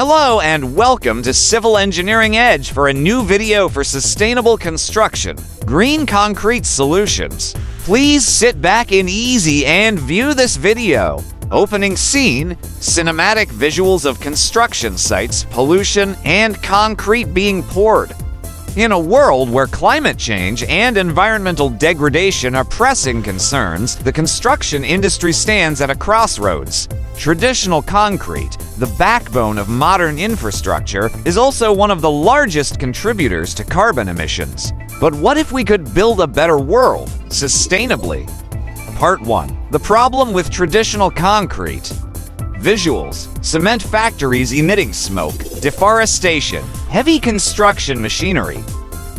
Hello and welcome to Civil Engineering Edge for a new video for sustainable construction, green concrete solutions. Please sit back in easy and view this video. Opening scene, cinematic visuals of construction sites, pollution, and concrete being poured. In a world where climate change and environmental degradation are pressing concerns, the construction industry stands at a crossroads. Traditional concrete, the backbone of modern infrastructure, is also one of the largest contributors to carbon emissions. But what if we could build a better world, sustainably? Part 1. The problem with traditional concrete. Visuals: cement factories emitting smoke, deforestation, heavy construction machinery.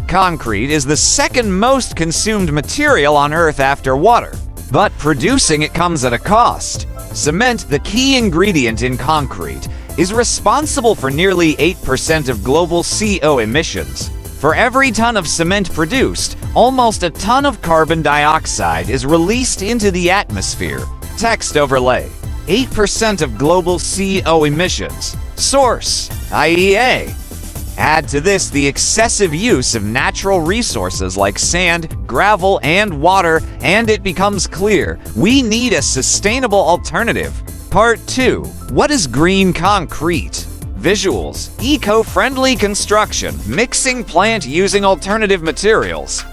Concrete is the second most consumed material on Earth after water, but producing it comes at a cost. Cement, the key ingredient in concrete, is responsible for nearly 8% of global CO emissions. For every ton of cement produced, almost a ton of carbon dioxide is released into the atmosphere. Text overlay: 8% of global CO emissions. Source: IEA. Add to this the excessive use of natural resources like sand, gravel, and water, and it becomes clear we need a sustainable alternative. Part 2. What is green concrete? Visuals: eco-friendly construction, mixing plant using alternative materials.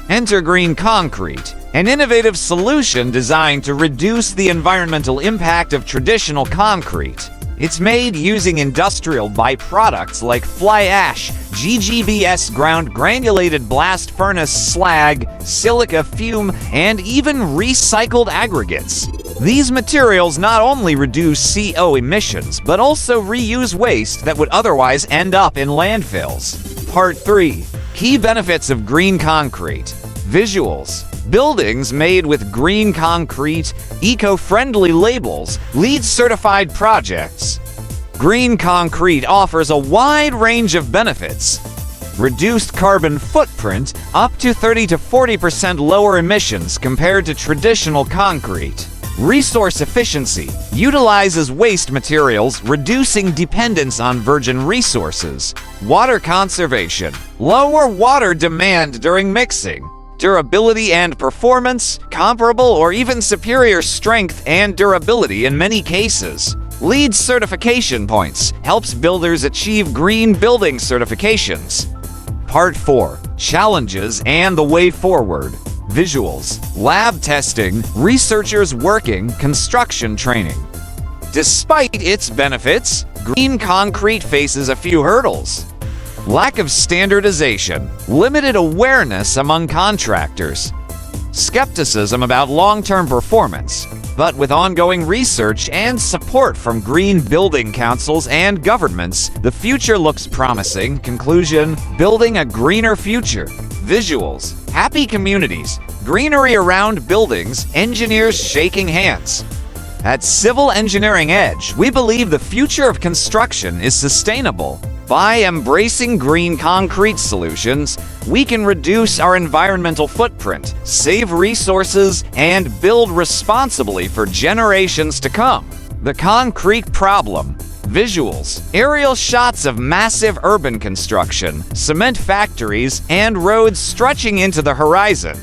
Enter green concrete, an innovative solution designed to reduce the environmental impact of traditional concrete. It's made using industrial byproducts like fly ash, GGBS ground granulated blast furnace slag, silica fume, and even recycled aggregates. These materials not only reduce CO emissions, but also reuse waste that would otherwise end up in landfills. Part 3. Key benefits of green concrete. Visuals: buildings made with green concrete, eco-friendly labels, LEED certified projects. Green concrete offers a wide range of benefits. Reduced carbon footprint, up to 30 to 40% lower emissions compared to traditional concrete. Resource efficiency: utilizes waste materials, reducing dependence on virgin resources. Water conservation: lower water demand during mixing. Durability and performance: comparable or even superior strength and durability in many cases. LEED certification points: helps builders achieve green building certifications. Part 4. Challenges and the way forward. Visuals: lab testing, researchers working, construction training. Despite its benefits, green concrete faces a few hurdles. Lack of standardization, limited awareness among contractors, skepticism about long-term performance. But with ongoing research and support from green building councils and governments, the future looks promising. Conclusion: building a greener future. Visuals: happy communities, greenery around buildings, engineers shaking hands. At Civil Engineering Edge, we believe the future of construction is sustainable. By embracing green concrete solutions, we can reduce our environmental footprint, save resources, and build responsibly for generations to come. The concrete problem. Visuals: aerial shots of massive urban construction, cement factories, and roads stretching into the horizon.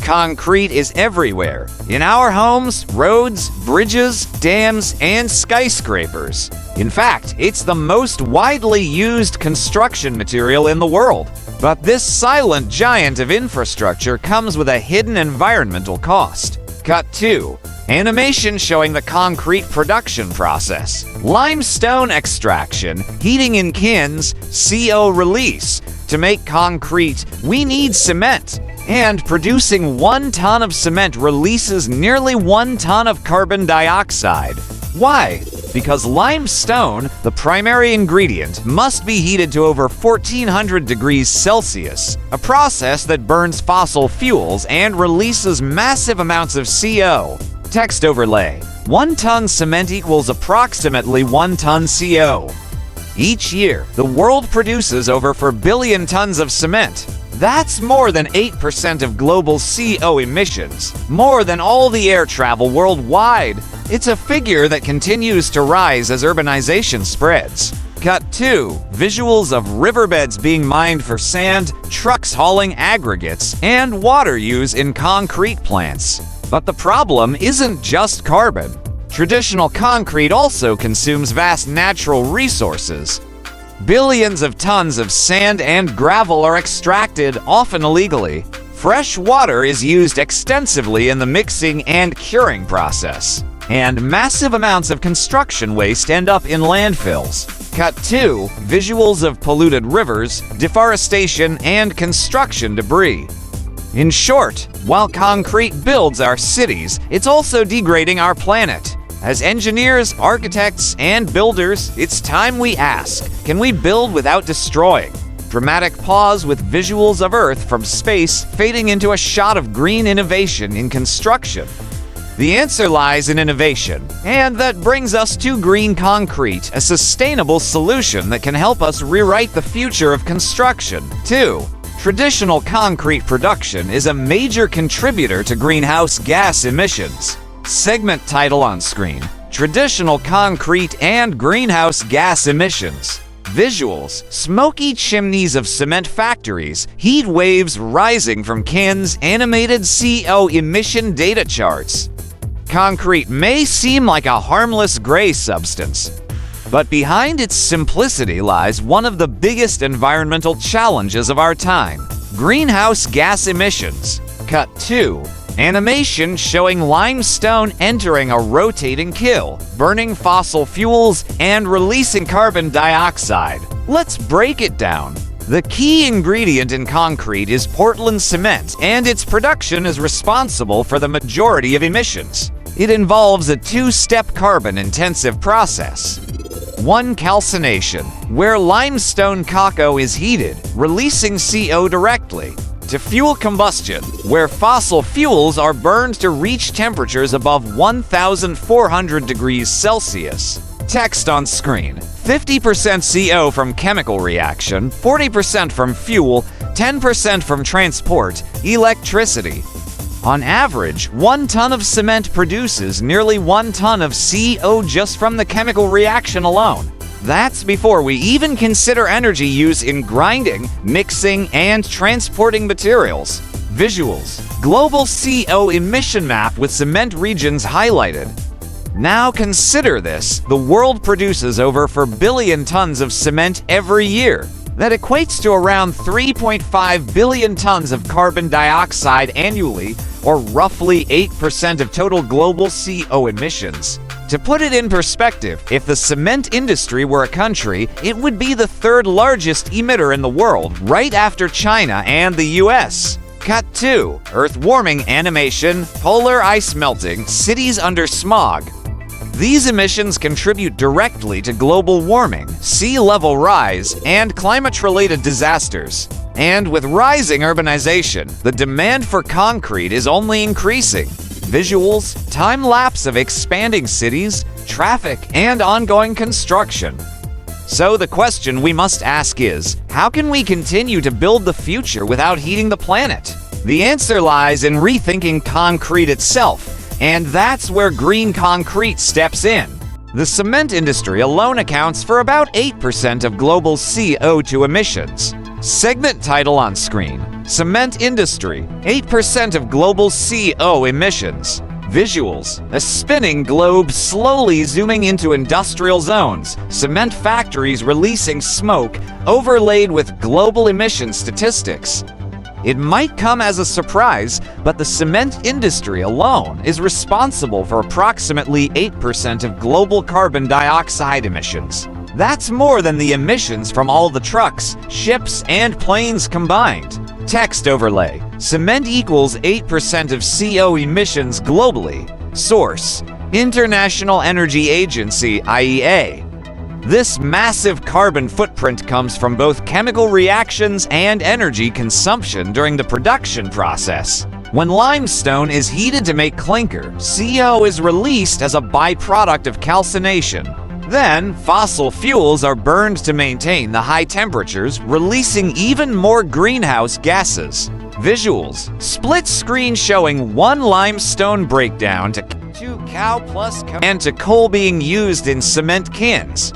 Concrete is everywhere, in our homes, roads, bridges, dams, and skyscrapers. In fact, it's the most widely used construction material in the world. But this silent giant of infrastructure comes with a hidden environmental cost. Cut 2. Animation showing the concrete production process. Limestone extraction, heating in kilns, CO release. To make concrete, we need cement. And producing 1 ton of cement releases nearly 1 ton of carbon dioxide. Why? Because limestone, the primary ingredient, must be heated to over 1400 degrees Celsius, a process that burns fossil fuels and releases massive amounts of CO. Text overlay: 1 ton cement equals approximately 1 ton CO. Each year, the world produces over 4 billion tons of cement. That's more than 8% of global CO emissions, more than all the air travel worldwide. It's a figure that continues to rise as urbanization spreads. Cut 2. Visuals of riverbeds being mined for sand, trucks hauling aggregates, and water use in concrete plants. But the problem isn't just carbon. Traditional concrete also consumes vast natural resources. Billions of tons of sand and gravel are extracted, often illegally. Fresh water is used extensively in the mixing and curing process. And massive amounts of construction waste end up in landfills. Cut 2. Visuals of polluted rivers, deforestation, and construction debris. In short, while concrete builds our cities, it's also degrading our planet. As engineers, architects, and builders, it's time we ask, can we build without destroying? Dramatic pause with visuals of Earth from space fading into a shot of green innovation in construction. The answer lies in innovation, and that brings us to green concrete, a sustainable solution that can help us rewrite the future of construction. 2. Traditional concrete production is a major contributor to greenhouse gas emissions. Segment title on screen: Traditional concrete and greenhouse gas emissions. Visuals: smoky chimneys of cement factories, heat waves rising from kilns, animated CO emission data charts. Concrete may seem like a harmless gray substance, but behind its simplicity lies one of the biggest environmental challenges of our time: greenhouse gas emissions. Cut 2. Animation showing limestone entering a rotating kiln, burning fossil fuels, and releasing carbon dioxide. Let's break it down. The key ingredient in concrete is Portland cement, and its production is responsible for the majority of emissions. It involves a two-step carbon-intensive process. 1. Calcination, where limestone cacao is heated, releasing CO directly. To fuel combustion, where fossil fuels are burned to reach temperatures above 1,400 degrees Celsius. Text on screen: 50% CO from chemical reaction, 40% from fuel, 10% from transport, electricity. On average, 1 ton of cement produces nearly 1 ton of CO just from the chemical reaction alone. That's before we even consider energy use in grinding, mixing, and transporting materials. Visuals: global CO emission map with cement regions highlighted. Now consider this: the world produces over 4 billion tons of cement every year. That equates to around 3.5 billion tons of carbon dioxide annually, or roughly 8% of total global CO emissions. To put it in perspective, if the cement industry were a country, it would be the 3rd largest emitter in the world, right after China and the US. Cut 2. Earth warming animation, polar ice melting, cities under smog. These emissions contribute directly to global warming, sea level rise, and climate-related disasters. And with rising urbanization, the demand for concrete is only increasing. Visuals: time-lapse of expanding cities, traffic, and ongoing construction. So the question we must ask is, how can we continue to build the future without heating the planet? The answer lies in rethinking concrete itself, and that's where green concrete steps in. The cement industry alone accounts for about 8% of global CO2 emissions. Segment title on screen: Cement industry, 8% of global CO emissions. Visuals: a spinning globe slowly zooming into industrial zones, cement factories releasing smoke, overlaid with global emission statistics. It might come as a surprise, but the cement industry alone is responsible for approximately 8% of global carbon dioxide emissions. That's more than the emissions from all the trucks, ships, and planes combined. Text overlay: cement equals 8% of CO emissions globally. Source: International Energy Agency, IEA. This massive carbon footprint comes from both chemical reactions and energy consumption during the production process. When limestone is heated to make clinker, CO is released as a byproduct of calcination. Then, fossil fuels are burned to maintain the high temperatures, releasing even more greenhouse gases. Visuals: split screen showing one limestone breakdown to cow plus and to coal being used in cement kilns.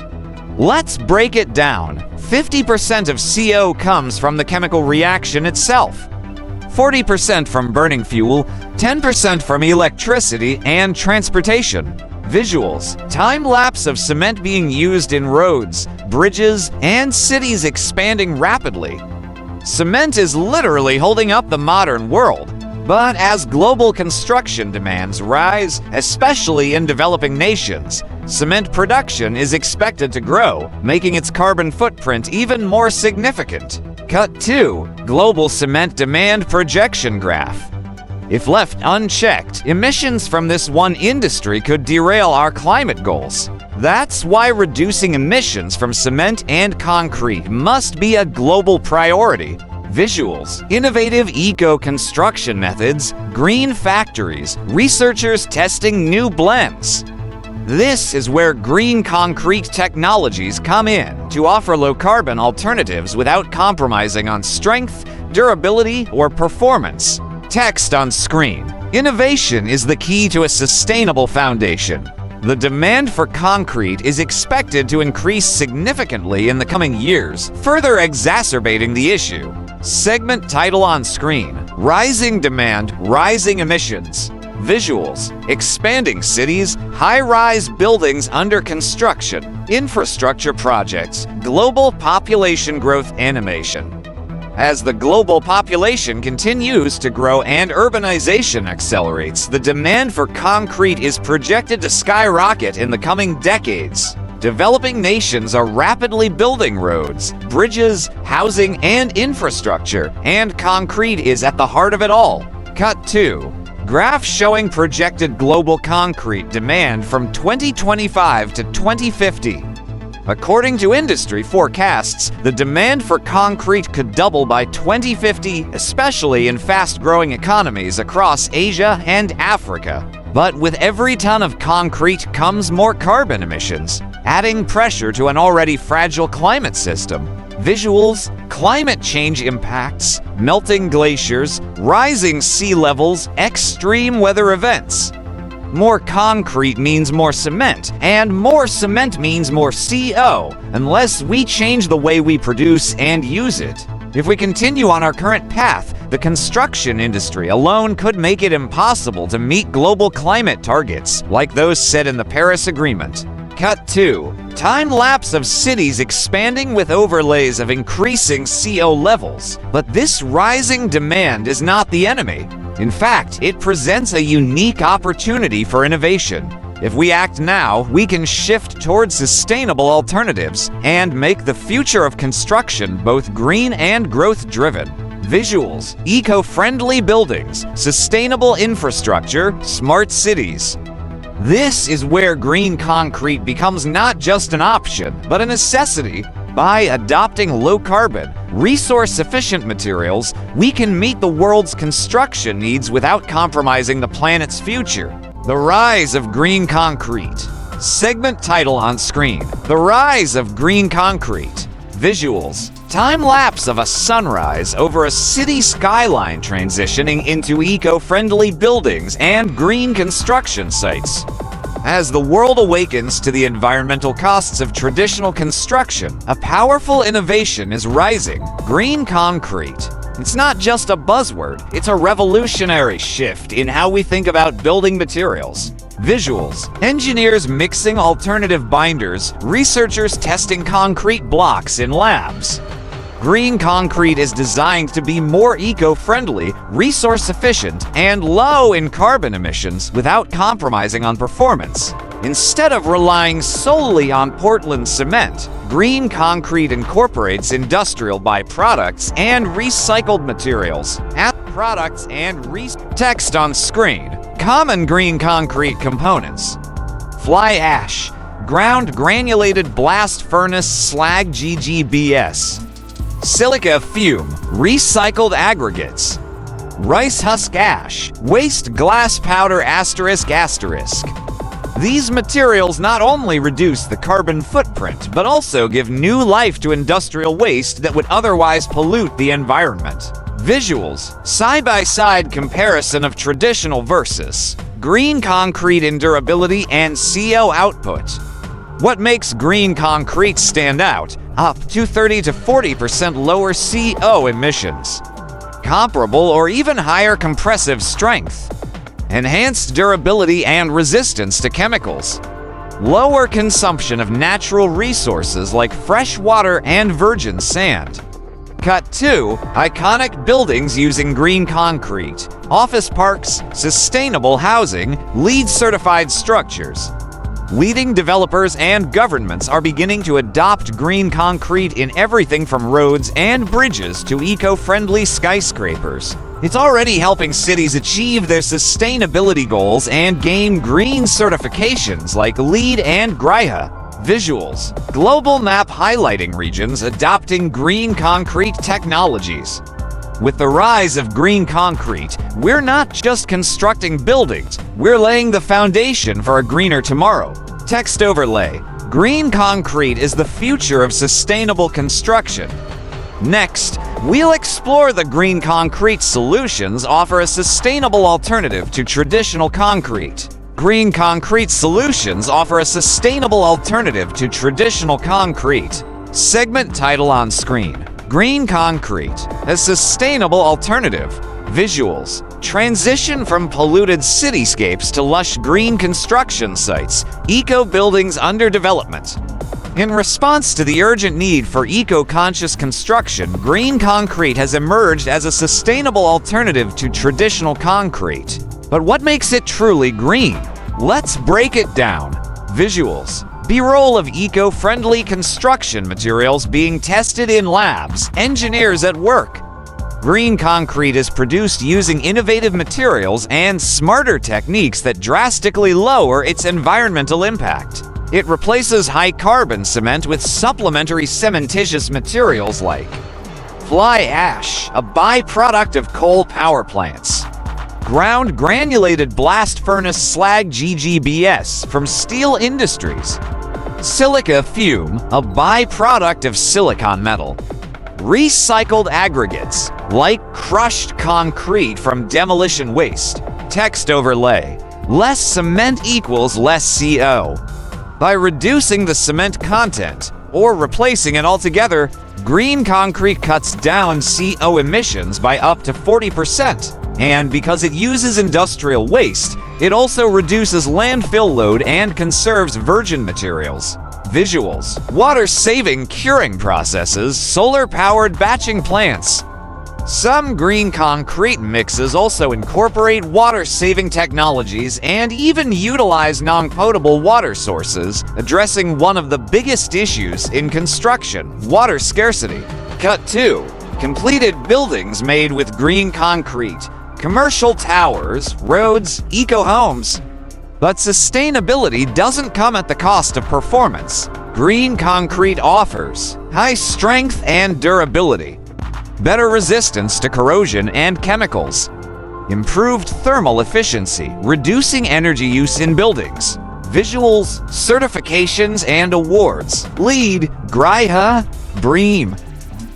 Let's break it down. 50% of CO comes from the chemical reaction itself, 40% from burning fuel, 10% from electricity and transportation. Visuals. Time-lapse of cement being used in roads, bridges, and cities expanding rapidly. Cement is literally holding up the modern world. But as global construction demands rise, especially in developing nations, cement production is expected to grow, making its carbon footprint even more significant. Cut 2. Global cement demand projection graph. If left unchecked, emissions from this one industry could derail our climate goals. That's why reducing emissions from cement and concrete must be a global priority. Visuals. Innovative eco-construction methods, green factories, researchers testing new blends. This is where green concrete technologies come in to offer low-carbon alternatives without compromising on strength, durability, or performance. Text on screen. Innovation is the key to a sustainable foundation. The demand for concrete is expected to increase significantly in the coming years, further exacerbating the issue. Segment title on screen. Rising demand, rising emissions. Visuals. Expanding cities, high-rise buildings under construction, infrastructure projects, global population growth animation. As the global population continues to grow and urbanization accelerates, the demand for concrete is projected to skyrocket in the coming decades. Developing nations are rapidly building roads, bridges, housing, and infrastructure, and concrete is at the heart of it all. Cut 2. Graph showing projected global concrete demand from 2025 to 2050. According to industry forecasts, the demand for concrete could double by 2050, especially in fast-growing economies across Asia and Africa. But with every ton of concrete comes more carbon emissions, adding pressure to an already fragile climate system. Visuals. Climate change impacts, melting glaciers, rising sea levels, extreme weather events. More concrete means more cement, and more cement means more CO, unless we change the way we produce and use it. If we continue on our current path, the construction industry alone could make it impossible to meet global climate targets, like those set in the Paris Agreement. Cut 2. Time-lapse of cities expanding with overlays of increasing CO levels. But this rising demand is not the enemy. In fact, it presents a unique opportunity for innovation. If we act now, we can shift towards sustainable alternatives and make the future of construction both green and growth-driven. Visuals. Eco-friendly buildings, sustainable infrastructure, smart cities. This is where green concrete becomes not just an option, but a necessity. By adopting low-carbon, resource-efficient materials, we can meet the world's construction needs without compromising the planet's future. The rise of green concrete. Segment title on screen. The rise of green concrete. Visuals. Time-lapse of a sunrise over a city skyline transitioning into eco-friendly buildings and green construction sites. As the world awakens to the environmental costs of traditional construction, a powerful innovation is rising: green concrete. It's not just a buzzword, it's a revolutionary shift in how we think about building materials. Visuals. Engineers mixing alternative binders, researchers testing concrete blocks in labs. Green concrete is designed to be more eco-friendly, resource-efficient, and low in carbon emissions without compromising on performance. Instead of relying solely on Portland cement, green concrete incorporates industrial byproducts and recycled materials. Products and text on screen. Common green concrete components. Fly ash, ground granulated blast furnace slag GGBS. Silica fume, recycled aggregates. Rice husk ash, waste glass powder ***. These materials not only reduce the carbon footprint, but also give new life to industrial waste that would otherwise pollute the environment. Visuals. Side-by-side comparison of traditional versus green concrete in durability and CO output. What makes green concrete stand out? Up to 30 to 40% lower CO emissions. Comparable or even higher compressive strength. Enhanced durability and resistance to chemicals. Lower consumption of natural resources like fresh water and virgin sand. Cut 2. Iconic buildings using green concrete. Office parks, sustainable housing, LEED certified structures. Leading developers and governments are beginning to adopt green concrete in everything from roads and bridges to eco-friendly skyscrapers. It's already helping cities achieve their sustainability goals and gain green certifications like LEED and GRIHA. Visuals. Global map highlighting regions adopting green concrete technologies. With the rise of green concrete, we're not just constructing buildings, we're laying the foundation for a greener tomorrow. Text overlay. Green concrete is the future of sustainable construction. Next, we'll explore the green concrete solutions offer a sustainable alternative to traditional concrete. Green concrete solutions offer a sustainable alternative to traditional concrete. Segment title on screen. Green concrete, a sustainable alternative. Visuals. Transition from polluted cityscapes to lush green construction sites. Eco buildings under development. In response to the urgent need for eco-conscious construction, green concrete has emerged as a sustainable alternative to traditional concrete. But what makes it truly green? Let's break it down. Visuals. B-roll of eco-friendly construction materials being tested in labs. Engineers at work. Green concrete is produced using innovative materials and smarter techniques that drastically lower its environmental impact. It replaces high-carbon cement with supplementary cementitious materials like fly ash, a byproduct of coal power plants. Ground granulated blast furnace slag GGBS from steel industries. Silica fume, a byproduct of silicon metal. Recycled aggregates, like crushed concrete from demolition waste. Text overlay. Less cement equals less CO. By reducing the cement content, or replacing it altogether, green concrete cuts down CO emissions by up to 40%. And because it uses industrial waste, it also reduces landfill load and conserves virgin materials. Visuals. Water-saving curing processes, solar-powered batching plants. Some green concrete mixes also incorporate water-saving technologies and even utilize non-potable water sources, addressing one of the biggest issues in construction, water scarcity. Cut 2. Completed buildings made with green concrete. Commercial towers, roads, eco-homes. But sustainability doesn't come at the cost of performance. Green concrete offers high strength and durability, better resistance to corrosion and chemicals, improved thermal efficiency, reducing energy use in buildings. Visuals, certifications, and awards. LEED, GRIHA, BREEAM.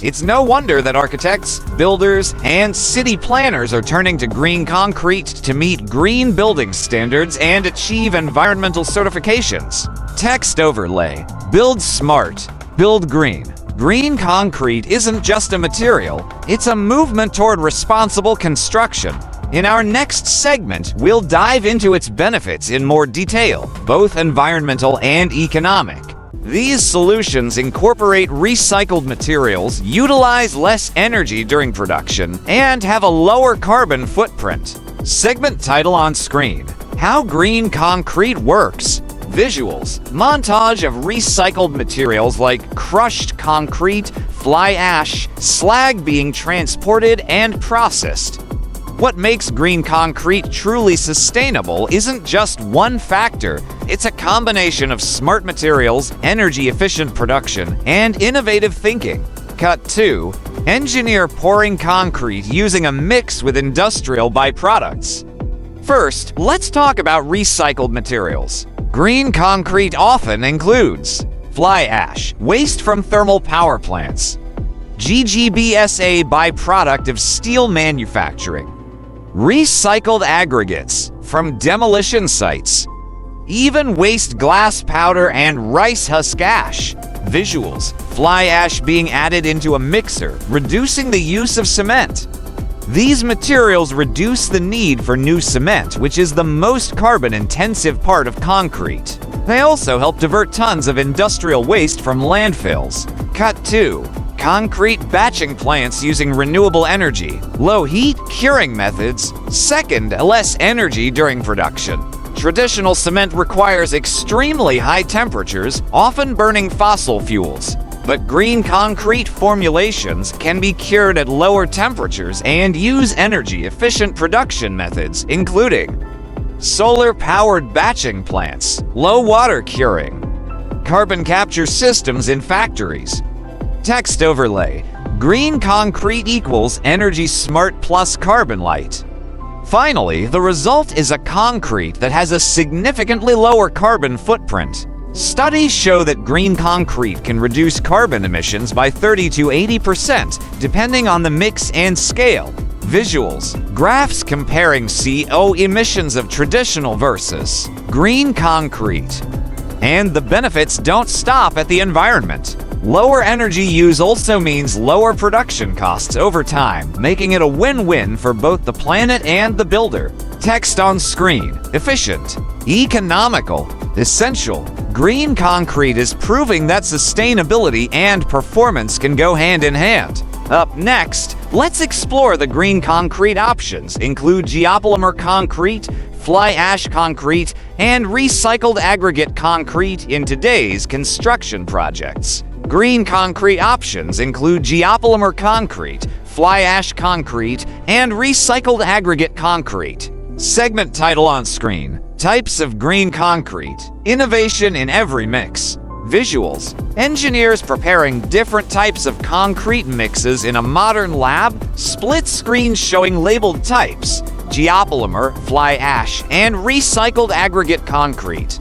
It's no wonder that architects, builders, and city planners are turning to green concrete to meet green building standards and achieve environmental certifications. Text overlay. Build smart. Build green. Green concrete isn't just a material, it's a movement toward responsible construction. In our next segment, we'll dive into its benefits in more detail, both environmental and economic. These solutions incorporate recycled materials, utilize less energy during production, and have a lower carbon footprint. Segment title on screen. How green concrete works. Visuals. Montage of recycled materials like crushed concrete, fly ash, slag being transported and processed. What makes green concrete truly sustainable isn't just one factor, it's a combination of smart materials, energy-efficient production, and innovative thinking. Cut 2. Engineer pouring concrete using a mix with industrial byproducts. First, let's talk about recycled materials. Green concrete often includes fly ash, waste from thermal power plants, GGBS, a byproduct of steel manufacturing, recycled aggregates from demolition sites, even waste glass powder and rice husk ash. Visuals: fly ash being added into a mixer, reducing the use of cement. These materials reduce the need for new cement, which is the most carbon-intensive part of concrete. They also help divert tons of industrial waste from landfills. Cut 2. Concrete batching plants using renewable energy, low heat curing methods. Second, less energy during production. Traditional cement requires extremely high temperatures, often burning fossil fuels. But green concrete formulations can be cured at lower temperatures and use energy-efficient production methods, including solar-powered batching plants, low water curing, carbon capture systems in factories. Text overlay: green concrete equals energy smart plus carbon light. Finally, the result is a concrete that has a significantly lower carbon footprint. Studies show that green concrete can reduce carbon emissions by 30 to 80%, depending on the mix and scale. Visuals: graphs comparing CO emissions of traditional versus green concrete. And the benefits don't stop at the environment. Lower energy use also means lower production costs over time, making it a win-win for both the planet and the builder. Text on screen: efficient, economical, essential. Green concrete is proving that sustainability and performance can go hand in hand. Up next, let's explore the green concrete options. Include geopolymer concrete, fly ash concrete, and recycled aggregate concrete in today's construction projects. Green concrete options include geopolymer concrete, fly ash concrete, and recycled aggregate concrete. Segment title on screen: types of green concrete, innovation in every mix. Visuals: engineers preparing different types of concrete mixes in a modern lab. Split screens showing labeled types: geopolymer, fly ash, and recycled aggregate concrete.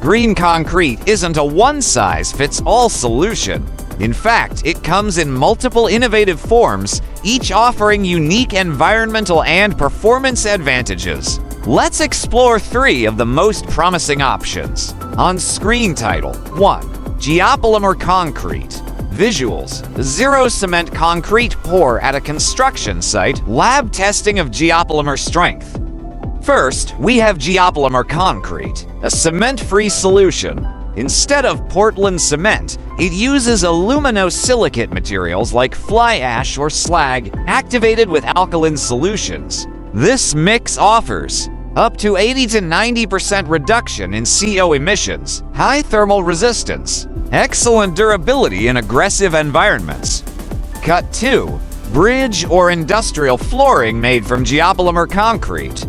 Green concrete isn't a one-size-fits-all solution. In fact, it comes in multiple innovative forms, each offering unique environmental and performance advantages. Let's explore 3 of the most promising options. On screen title: 1. Geopolymer concrete. Visuals: zero cement concrete pour at a construction site, lab testing of geopolymer strength. First, we have geopolymer concrete, a cement-free solution. Instead of Portland cement, it uses aluminosilicate materials like fly ash or slag, activated with alkaline solutions. This mix offers up to 80 to 90% reduction in CO emissions, high thermal resistance, excellent durability in aggressive environments. Cut 2. Bridge or industrial flooring made from geopolymer concrete.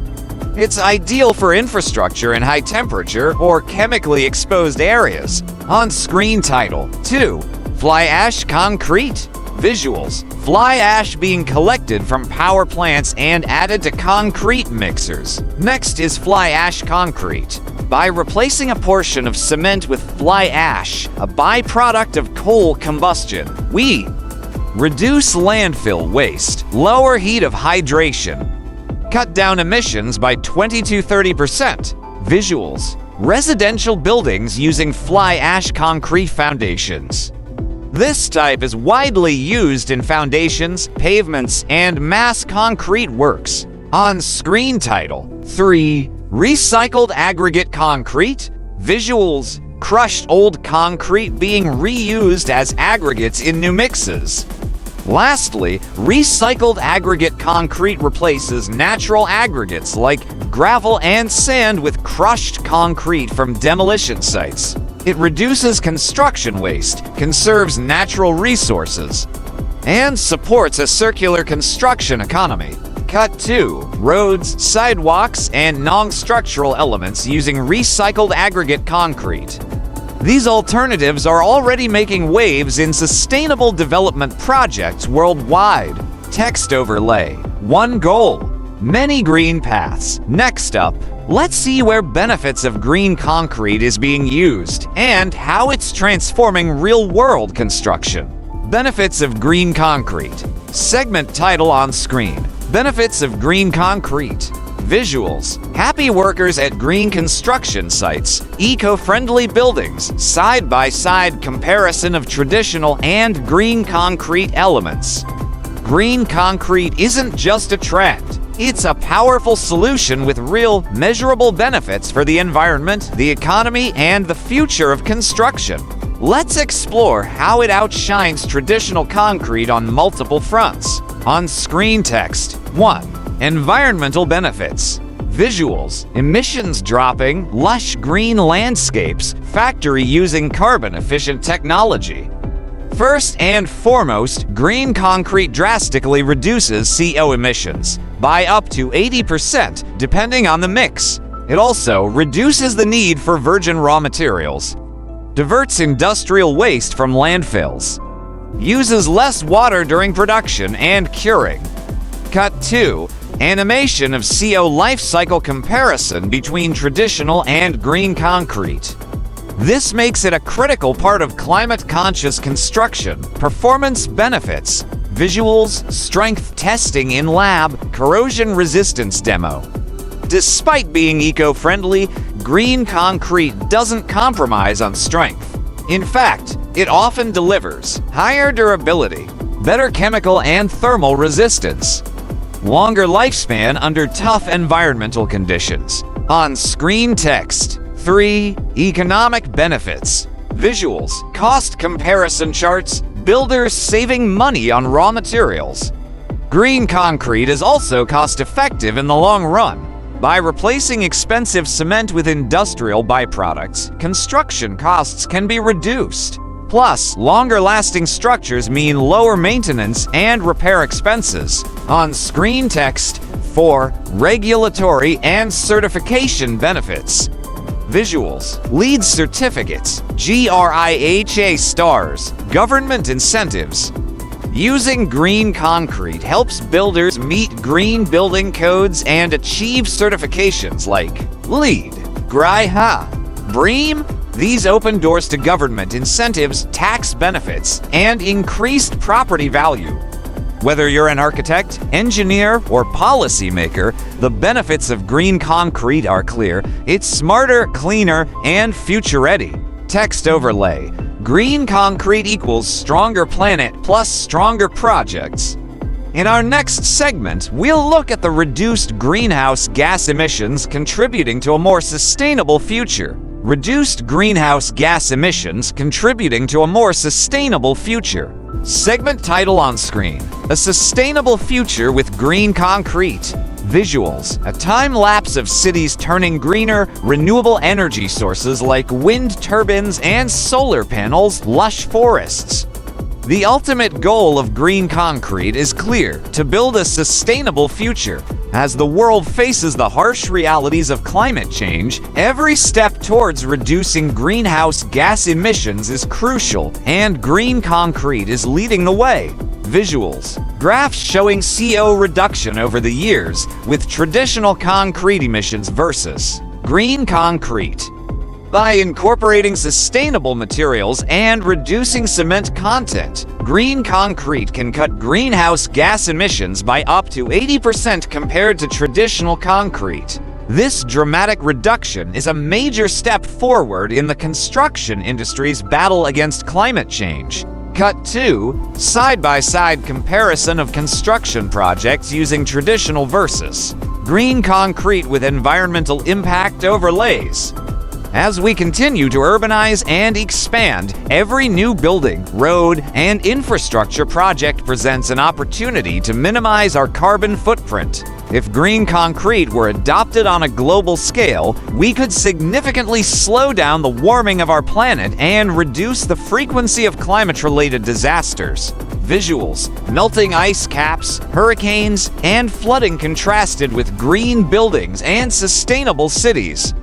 It's ideal for infrastructure in high temperature or chemically exposed areas. On screen title: 2. Fly ash concrete. Visuals: fly ash being collected from power plants and added to concrete mixers. Next is fly ash concrete. By replacing a portion of cement with fly ash, a byproduct of coal combustion, we reduce landfill waste, lower heat of hydration, cut down emissions by 20 to 30%. Visuals: residential buildings using fly ash concrete foundations. This type is widely used in foundations, pavements, and mass concrete works. On screen title: 3. Recycled aggregate concrete. Visuals: crushed old concrete being reused as aggregates in new mixes. Lastly, recycled aggregate concrete replaces natural aggregates like gravel and sand with crushed concrete from demolition sites. It reduces construction waste, conserves natural resources, and supports a circular construction economy. Cut 2. Roads, sidewalks, and non-structural elements using recycled aggregate concrete. These alternatives are already making waves in sustainable development projects worldwide. Text overlay: one goal, many green paths. Next up, let's see where benefits of green concrete is being used and how it's transforming real-world construction. Benefits of green concrete. Segment title on screen: benefits of green concrete. Visuals: happy workers at green construction sites, eco-friendly buildings, side-by-side comparison of traditional and green concrete elements. Green concrete isn't just a trend. It's a powerful solution with real, measurable benefits for the environment, the economy, and the future of construction. Let's explore how it outshines traditional concrete on multiple fronts. On-screen text. 1. Environmental benefits. Visuals: emissions dropping, lush green landscapes, factory using carbon-efficient technology. First and foremost, green concrete drastically reduces CO emissions by up to 80%, depending on the mix. It also reduces the need for virgin raw materials, diverts industrial waste from landfills, uses less water during production and curing. Cut 2. Animation of CO life cycle comparison between traditional and green concrete. This makes it a critical part of climate-conscious construction. Performance benefits. Visuals: strength testing in lab, corrosion resistance demo. Despite being eco-friendly, green concrete doesn't compromise on strength. In fact, it often delivers higher durability, better chemical and thermal resistance, longer lifespan under tough environmental conditions. On-screen text. 3. Economic benefits. Visuals: cost comparison charts, builders saving money on raw materials. Green concrete is also cost-effective in the long run. By replacing expensive cement with industrial byproducts, construction costs can be reduced. Plus, longer-lasting structures mean lower maintenance and repair expenses. On-screen text. 4. Regulatory and certification benefits. Visuals: LEED certificates, GRIHA stars, government incentives. Using green concrete helps builders meet green building codes and achieve certifications like LEED, GRIHA, BREEAM. These open doors to government incentives, tax benefits, and increased property value. Whether you're an architect, engineer, or policymaker, the benefits of green concrete are clear. It's smarter, cleaner, and future-ready. Text overlay: green concrete equals stronger planet plus stronger projects. In our next segment, we'll look at the reduced greenhouse gas emissions contributing to a more sustainable future. Reduced greenhouse gas emissions contributing to a more sustainable future. Segment title on screen: A Sustainable Future with Green Concrete. Visuals: a time-lapse of cities turning greener, renewable energy sources like wind turbines and solar panels, lush forests. The ultimate goal of green concrete is clear: to build a sustainable future. As the world faces the harsh realities of climate change, every step towards reducing greenhouse gas emissions is crucial, and green concrete is leading the way. Visuals: graphs showing CO reduction over the years, with traditional concrete emissions versus green concrete. By incorporating sustainable materials and reducing cement content, green concrete can cut greenhouse gas emissions by up to 80% compared to traditional concrete. This dramatic reduction is a major step forward in the construction industry's battle against climate change. Cut 2. Side-by-side comparison of construction projects using traditional versus green concrete with environmental impact overlays. As we continue to urbanize and expand, every new building, road, and infrastructure project presents an opportunity to minimize our carbon footprint. If green concrete were adopted on a global scale, we could significantly slow down the warming of our planet and reduce the frequency of climate-related disasters. Visuals: melting ice caps, hurricanes, and flooding contrasted with green buildings and sustainable cities.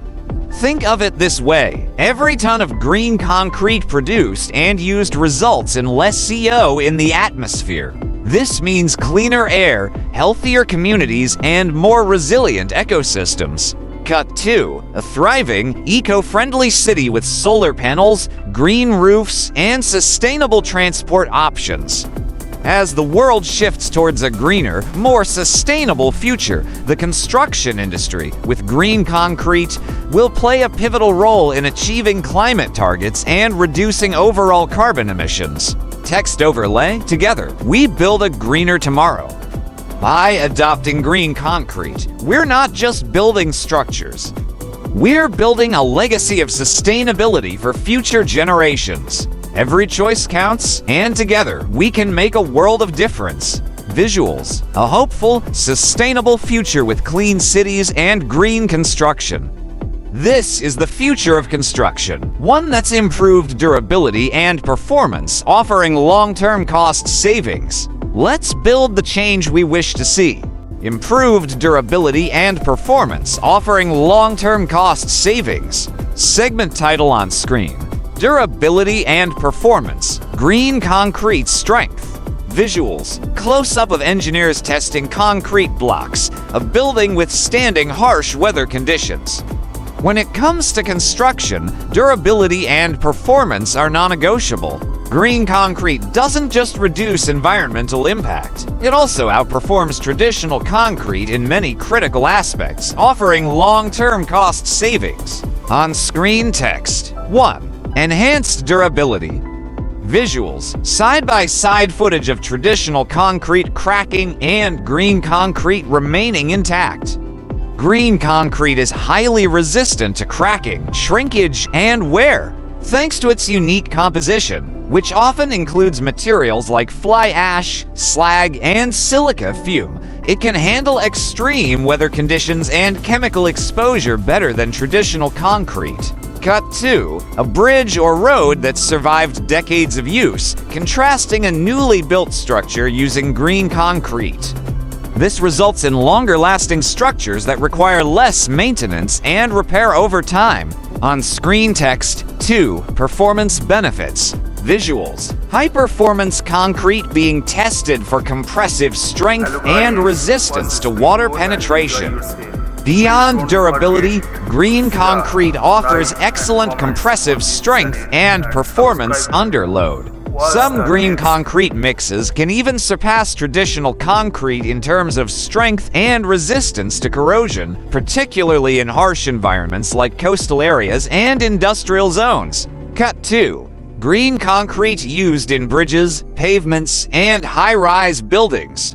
Think of it this way: every ton of green concrete produced and used results in less CO in the atmosphere. This means cleaner air, healthier communities, and more resilient ecosystems. Cut 2. A thriving, eco-friendly city with solar panels, green roofs, and sustainable transport options. As the world shifts towards a greener, more sustainable future, the construction industry, with green concrete, will play a pivotal role in achieving climate targets and reducing overall carbon emissions. Text overlay: together, we build a greener tomorrow. By adopting green concrete, we're not just building structures. We're building a legacy of sustainability for future generations. Every choice counts, and together, we can make a world of difference. Visuals: a hopeful, sustainable future with clean cities and green construction. This is the future of construction, one that's improved durability and performance, offering long-term cost savings. Let's build the change we wish to see. Improved durability and performance, offering long-term cost savings. Segment title on screen: Durability and Performance, Green Concrete Strength. Visuals: close-up of engineers testing concrete blocks, a building withstanding harsh weather conditions. When it comes to construction, durability and performance are non-negotiable. Green concrete doesn't just reduce environmental impact, it also outperforms traditional concrete in many critical aspects, offering long-term cost savings. On-screen text: 1. Enhanced durability. Visuals: side-by-side footage of traditional concrete cracking and green concrete remaining intact. Green concrete is highly resistant to cracking, shrinkage, and wear, thanks to its unique composition, which often includes materials like fly ash, slag, and silica fume. It can handle extreme weather conditions and chemical exposure better than traditional concrete. Cut 2. A bridge or road that's survived decades of use, contrasting a newly built structure using green concrete. This results in longer-lasting structures that require less maintenance and repair over time. On-screen text: 2. Performance benefits. Visuals: high-performance concrete being tested for compressive strength and resistance to water penetration. Beyond durability, green concrete offers excellent compressive strength and performance under load. Some green concrete mixes can even surpass traditional concrete in terms of strength and resistance to corrosion, particularly in harsh environments like coastal areas and industrial zones. Cut 2. Green concrete used in bridges, pavements, and high-rise buildings.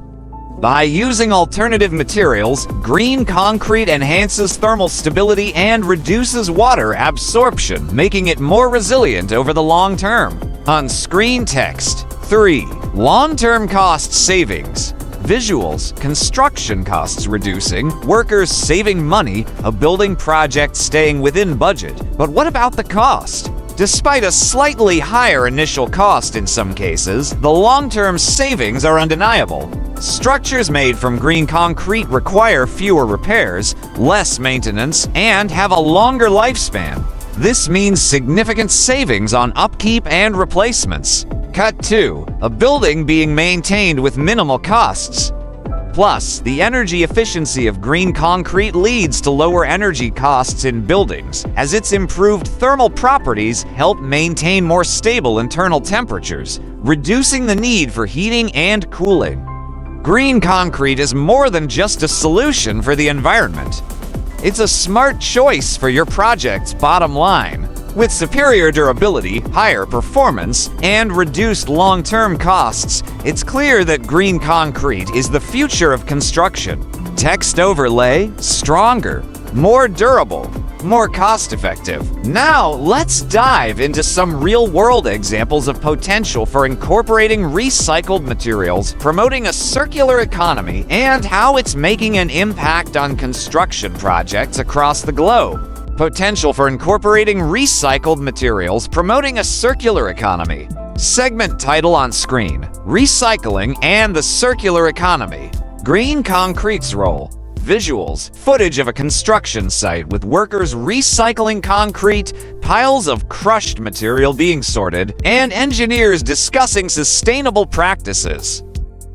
By using alternative materials, green concrete enhances thermal stability and reduces water absorption, making it more resilient over the long term. On-screen text: 3. Long-term cost savings. Visuals: construction costs reducing, workers saving money, a building project staying within budget. But what about the cost? Despite a slightly higher initial cost in some cases, the long-term savings are undeniable. Structures made from green concrete require fewer repairs, less maintenance, and have a longer lifespan. This means significant savings on upkeep and replacements. Cut 2. A building being maintained with minimal costs. Plus, the energy efficiency of green concrete leads to lower energy costs in buildings, as its improved thermal properties help maintain more stable internal temperatures, reducing the need for heating and cooling. Green concrete is more than just a solution for the environment. It's a smart choice for your project's bottom line. With superior durability, higher performance, and reduced long-term costs, it's clear that green concrete is the future of construction. Text overlay: stronger, more durable, more cost-effective. Now, let's dive into some real-world examples of potential for incorporating recycled materials, promoting a circular economy, and how it's making an impact on construction projects across the globe. Potential for incorporating recycled materials, promoting a circular economy. Segment title on screen: Recycling and the Circular Economy. Green concrete's role. Visuals: footage of a construction site with workers recycling concrete, piles of crushed material being sorted, and engineers discussing sustainable practices.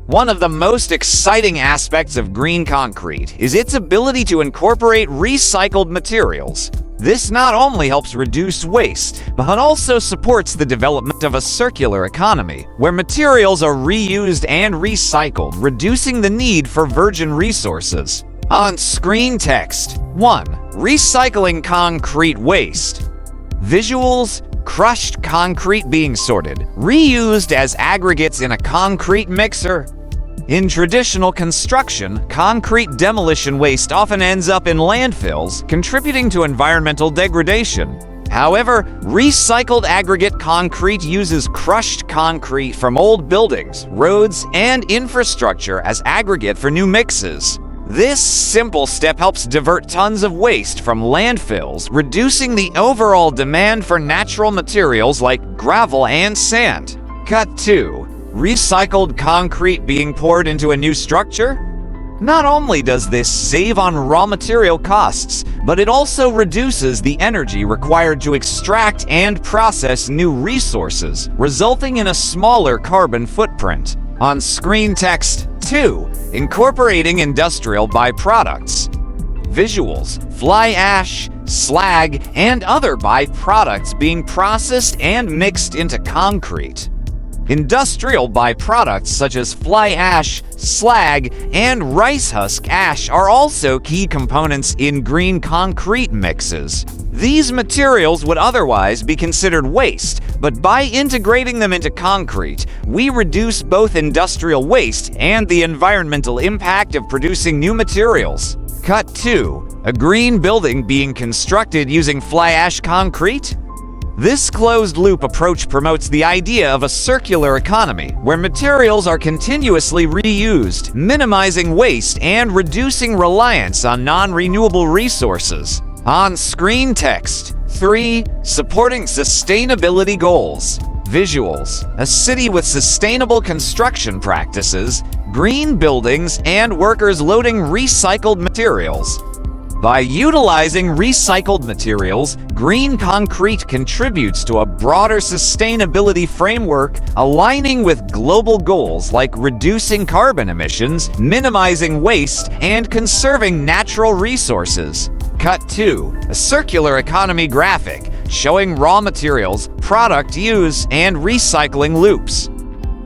One of the most exciting aspects of green concrete is its ability to incorporate recycled materials. This not only helps reduce waste, but also supports the development of a circular economy, where materials are reused and recycled, reducing the need for virgin resources. On-screen text. 1. Recycling concrete waste. Visuals: crushed concrete being sorted, reused as aggregates in a concrete mixer. In traditional construction, concrete demolition waste often ends up in landfills, contributing to environmental degradation. However, recycled aggregate concrete uses crushed concrete from old buildings, roads, and infrastructure as aggregate for new mixes. This simple step helps divert tons of waste from landfills, reducing the overall demand for natural materials like gravel and sand. Cut 2. Recycled concrete being poured into a new structure? Not only does this save on raw material costs, but it also reduces the energy required to extract and process new resources, resulting in a smaller carbon footprint. On-screen text. 2. Incorporating industrial byproducts. Visuals: fly ash, slag, and other byproducts being processed and mixed into concrete. Industrial byproducts such as fly ash, slag, and rice husk ash are also key components in green concrete mixes. These materials would otherwise be considered waste, but by integrating them into concrete, we reduce both industrial waste and the environmental impact of producing new materials. Cut 2. A green building being constructed using fly ash concrete? This closed-loop approach promotes the idea of a circular economy, where materials are continuously reused, minimizing waste and reducing reliance on non-renewable resources. On-screen text. 3. Supporting sustainability goals. Visuals: a city with sustainable construction practices, green buildings, and workers loading recycled materials. By utilizing recycled materials, green concrete contributes to a broader sustainability framework, aligning with global goals like reducing carbon emissions, minimizing waste, and conserving natural resources. Cut 2. A circular economy graphic showing raw materials, product use, and recycling loops.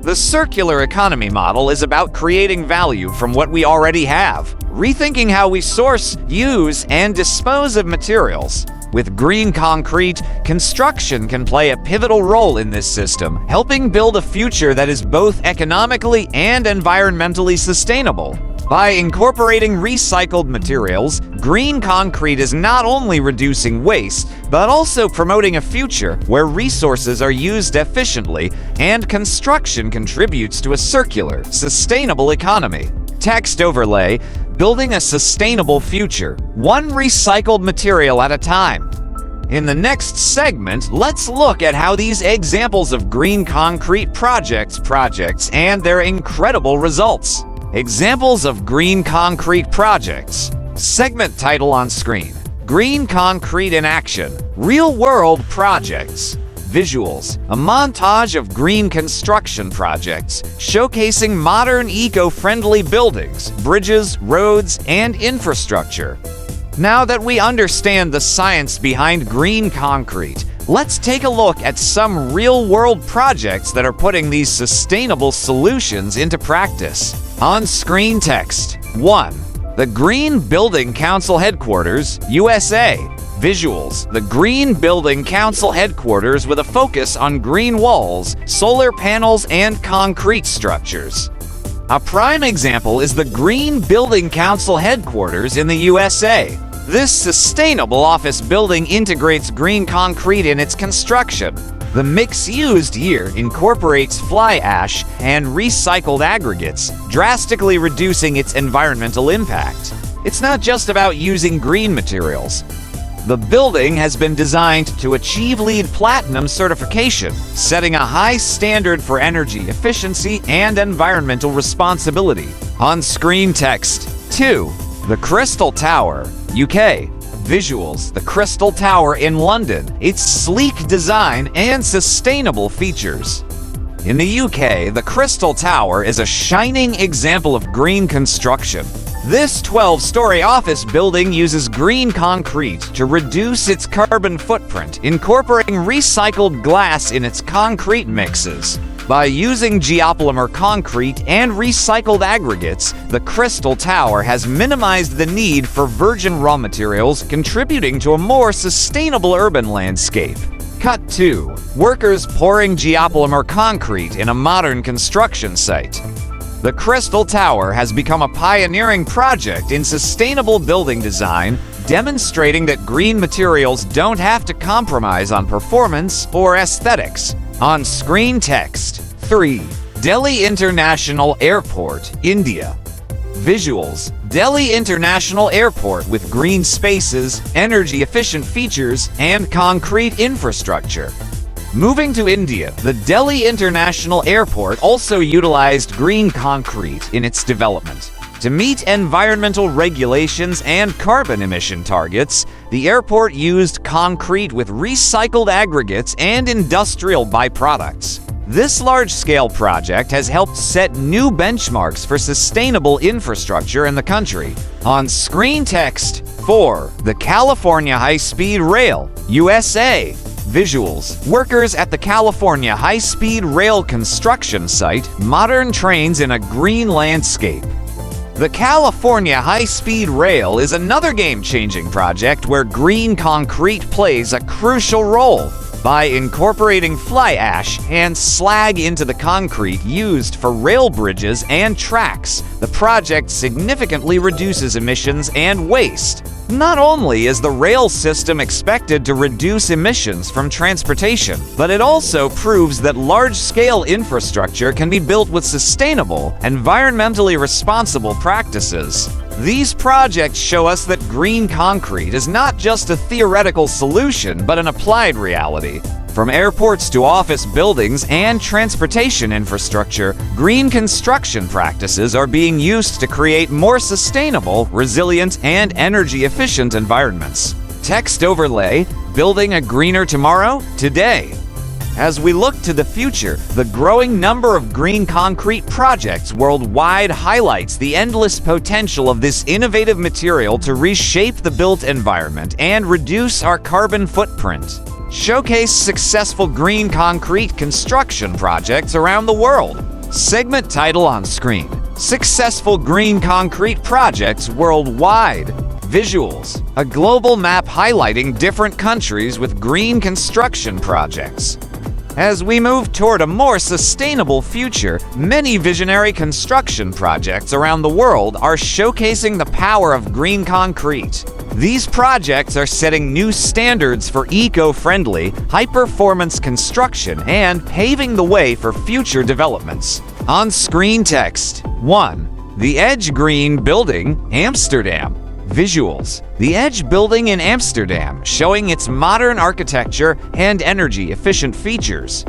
The circular economy model is about creating value from what we already have, rethinking how we source, use, and dispose of materials. With green concrete, construction can play a pivotal role in this system, helping build a future that is both economically and environmentally sustainable. By incorporating recycled materials, green concrete is not only reducing waste, but also promoting a future where resources are used efficiently and construction contributes to a circular, sustainable economy. Text overlay: building a sustainable future, one recycled material at a time. In the next segment, let's look at how these examples of green concrete projects and their incredible results. Examples of green concrete projects. Segment title on screen: Green Concrete in Action, Real-World Projects. Visuals: a montage of green construction projects showcasing modern eco-friendly buildings, bridges, roads, and infrastructure. Now that we understand the science behind green concrete, let's take a look at some real-world projects that are putting these sustainable solutions into practice. On-screen text. 1. The Green Building Council Headquarters, USA. Visuals: the Green Building Council Headquarters with a focus on green walls, solar panels, and concrete structures. A prime example is the Green Building Council Headquarters in the USA. This sustainable office building integrates green concrete in its construction. The mix used here incorporates fly ash and recycled aggregates, drastically reducing its environmental impact. It's not just about using green materials. The building has been designed to achieve LEED Platinum certification, setting a high standard for energy efficiency and environmental responsibility. On-screen text. 2. The Crystal Tower, UK. Visuals: the Crystal Tower in London, its sleek design and sustainable features. In the UK, the Crystal Tower is a shining example of green construction. This 12-story office building uses green concrete to reduce its carbon footprint, incorporating recycled glass in its concrete mixes. By using geopolymer concrete and recycled aggregates, the Crystal Tower has minimized the need for virgin raw materials, contributing to a more sustainable urban landscape. Cut 2. Workers pouring geopolymer concrete in a modern construction site. The Crystal Tower has become a pioneering project in sustainable building design, demonstrating that green materials don't have to compromise on performance or aesthetics. On-screen text. 3. Delhi International Airport, India. Visuals. Delhi International Airport with green spaces, energy-efficient features, and concrete infrastructure. Moving to India, the Delhi International Airport also utilized green concrete in its development. To meet environmental regulations and carbon emission targets, the airport used concrete with recycled aggregates and industrial byproducts. This large-scale project has helped set new benchmarks for sustainable infrastructure in the country. On-screen text. 4. The California High-Speed Rail, USA. Visuals. Workers at the California High-Speed Rail construction site, modern trains in a green landscape. The California High-Speed Rail is another game-changing project where green concrete plays a crucial role. By incorporating fly ash and slag into the concrete used for rail bridges and tracks, the project significantly reduces emissions and waste. Not only is the rail system expected to reduce emissions from transportation, but it also proves that large-scale infrastructure can be built with sustainable, environmentally responsible practices. These projects show us that green concrete is not just a theoretical solution, but an applied reality. From airports to office buildings and transportation infrastructure, green construction practices are being used to create more sustainable, resilient, and energy-efficient environments. Text overlay: Building a greener tomorrow, today. As we look to the future, the growing number of green concrete projects worldwide highlights the endless potential of this innovative material to reshape the built environment and reduce our carbon footprint. Showcase successful green concrete construction projects around the world. Segment title on screen. Successful green concrete projects worldwide. Visuals. A global map highlighting different countries with green construction projects. As we move toward a more sustainable future, many visionary construction projects around the world are showcasing the power of green concrete. These projects are setting new standards for eco-friendly, high-performance construction and paving the way for future developments. On-screen text. 1. The Edge Green Building, Amsterdam. Visuals. The Edge Building in Amsterdam, showing its modern architecture and energy-efficient features.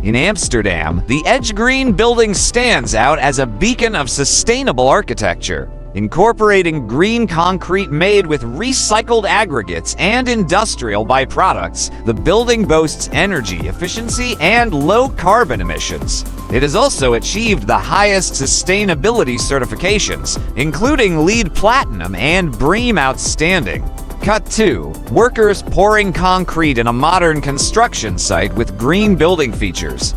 In Amsterdam, the Edge Green Building stands out as a beacon of sustainable architecture. Incorporating green concrete made with recycled aggregates and industrial byproducts, the building boasts energy efficiency and low carbon emissions. It has also achieved the highest sustainability certifications, including LEED Platinum and BREEAM Outstanding. Cut 2. Workers pouring concrete in a modern construction site with green building features.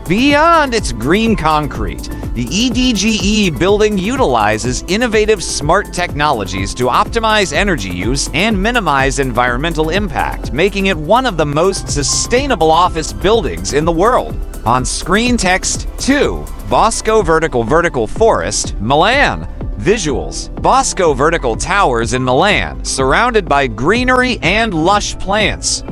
Beyond its green concrete, the EDGE building utilizes innovative smart technologies to optimize energy use and minimize environmental impact, making it one of the most sustainable office buildings in the world. On-screen text. 2. Bosco Vertical Forest, Milan. Visuals. Bosco Vertical Towers in Milan, surrounded by greenery and lush plants.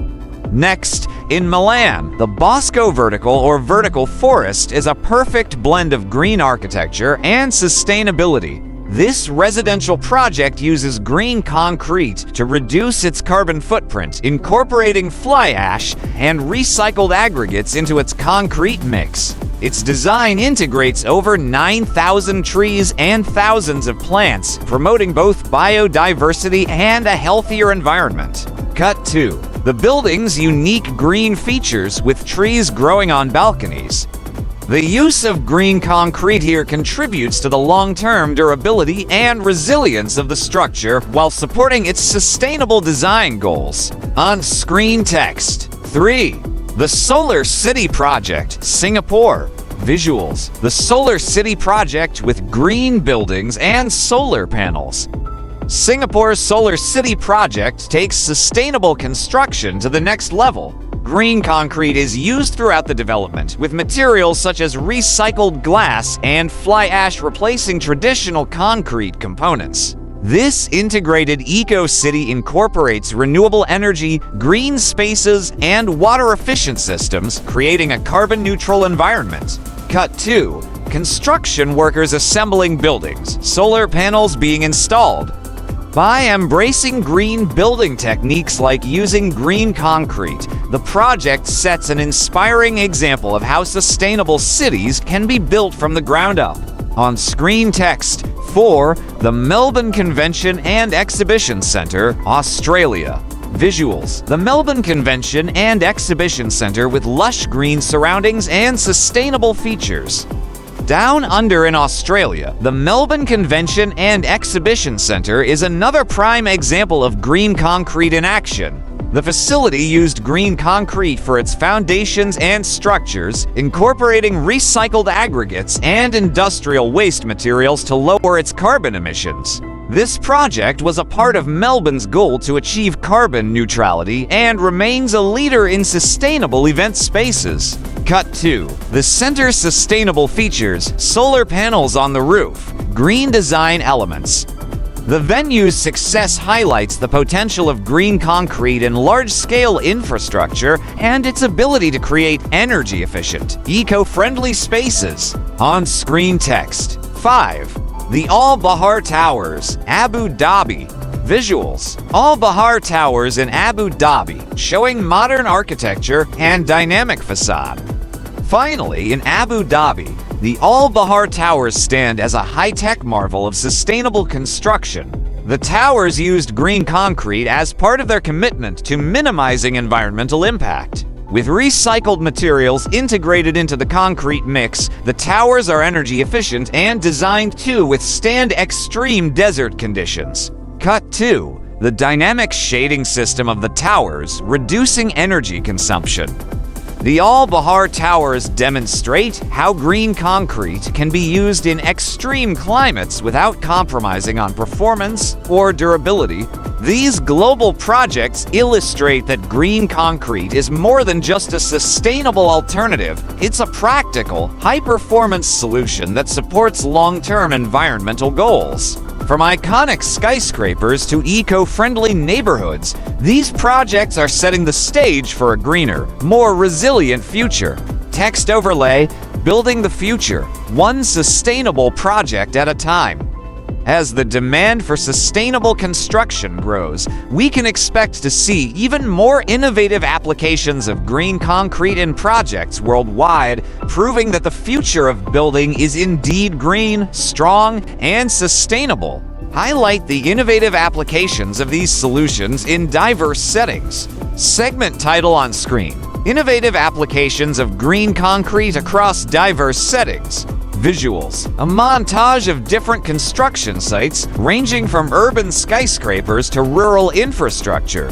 Next, in Milan, the Bosco Vertical Forest is a perfect blend of green architecture and sustainability. This residential project uses green concrete to reduce its carbon footprint, incorporating fly ash and recycled aggregates into its concrete mix. Its design integrates over 9,000 trees and thousands of plants, promoting both biodiversity and a healthier environment. Cut 2. The building's unique green features with trees growing on balconies. The use of green concrete here contributes to the long-term durability and resilience of the structure while supporting its sustainable design goals. On-screen text. 3. The Solar City Project, Singapore. Visuals. The Solar City Project with green buildings and solar panels. Singapore's Solar City Project takes sustainable construction to the next level. Green concrete is used throughout the development, with materials such as recycled glass and fly ash replacing traditional concrete components. This integrated eco-city incorporates renewable energy, green spaces, and water-efficient systems, creating a carbon-neutral environment. Cut 2. Construction workers assembling buildings, solar panels being installed. By embracing green building techniques like using green concrete, the project sets an inspiring example of how sustainable cities can be built from the ground up. On-screen text. 4. The Melbourne Convention and Exhibition Centre, Australia. Visuals. The Melbourne Convention and Exhibition Centre with lush green surroundings and sustainable features. Down under in Australia, the Melbourne Convention and Exhibition Centre is another prime example of green concrete in action. The facility used green concrete for its foundations and structures, incorporating recycled aggregates and industrial waste materials to lower its carbon emissions. This project was a part of Melbourne's goal to achieve carbon neutrality and remains a leader in sustainable event spaces. Cut 2. The center's sustainable features, solar panels on the roof, green design elements. The venue's success highlights the potential of green concrete in large-scale infrastructure and its ability to create energy-efficient, eco-friendly spaces. On-screen text. 5. The Al Bahar Towers, Abu Dhabi. Visuals. Al Bahar Towers in Abu Dhabi, showing modern architecture and dynamic facade. Finally, in Abu Dhabi, the Al Bahar Towers stand as a high-tech marvel of sustainable construction. The towers used green concrete as part of their commitment to minimizing environmental impact. With recycled materials integrated into the concrete mix, the towers are energy efficient and designed to withstand extreme desert conditions. Cut 2. The dynamic shading system of the towers, reducing energy consumption. The Al Bahar Towers demonstrate how green concrete can be used in extreme climates without compromising on performance or durability. These global projects illustrate that green concrete is more than just a sustainable alternative. It's a practical, high-performance solution that supports long-term environmental goals. From iconic skyscrapers to eco-friendly neighborhoods, these projects are setting the stage for a greener, more resilient future. Text overlay, building the future, one sustainable project at a time. As the demand for sustainable construction grows, we can expect to see even more innovative applications of green concrete in projects worldwide, proving that the future of building is indeed green, strong, and sustainable. Highlight the innovative applications of these solutions in diverse settings. Segment title on screen. Innovative applications of green concrete across diverse settings. Visuals. A montage of different construction sites ranging from urban skyscrapers to rural infrastructure.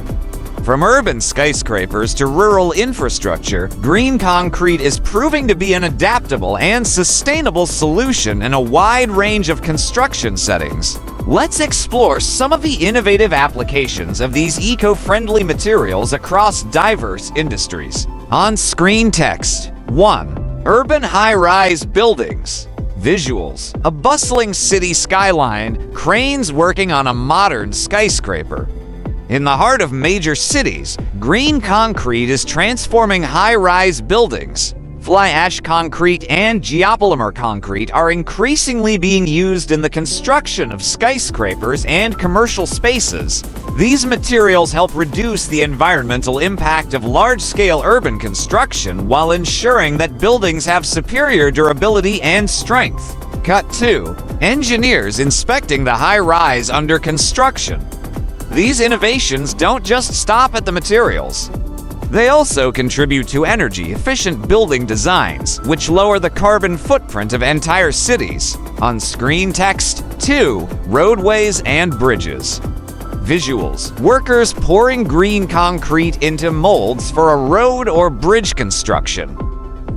From urban skyscrapers to rural infrastructure, green concrete is proving to be an adaptable and sustainable solution in a wide range of construction settings. Let's explore some of the innovative applications of these eco-friendly materials across diverse industries. On-screen text. 1. Urban high-rise buildings. Visuals. A bustling city skyline, cranes working on a modern skyscraper. In the heart of major cities, green concrete is transforming high-rise buildings. Fly ash concrete and geopolymer concrete are increasingly being used in the construction of skyscrapers and commercial spaces. These materials help reduce the environmental impact of large-scale urban construction while ensuring that buildings have superior durability and strength. Cut 2. Engineers inspecting the high-rise under construction. These innovations don't just stop at the materials. They also contribute to energy-efficient building designs, which lower the carbon footprint of entire cities. On-screen text. 2. Roadways and bridges. Visuals. Workers pouring green concrete into molds for a road or bridge construction.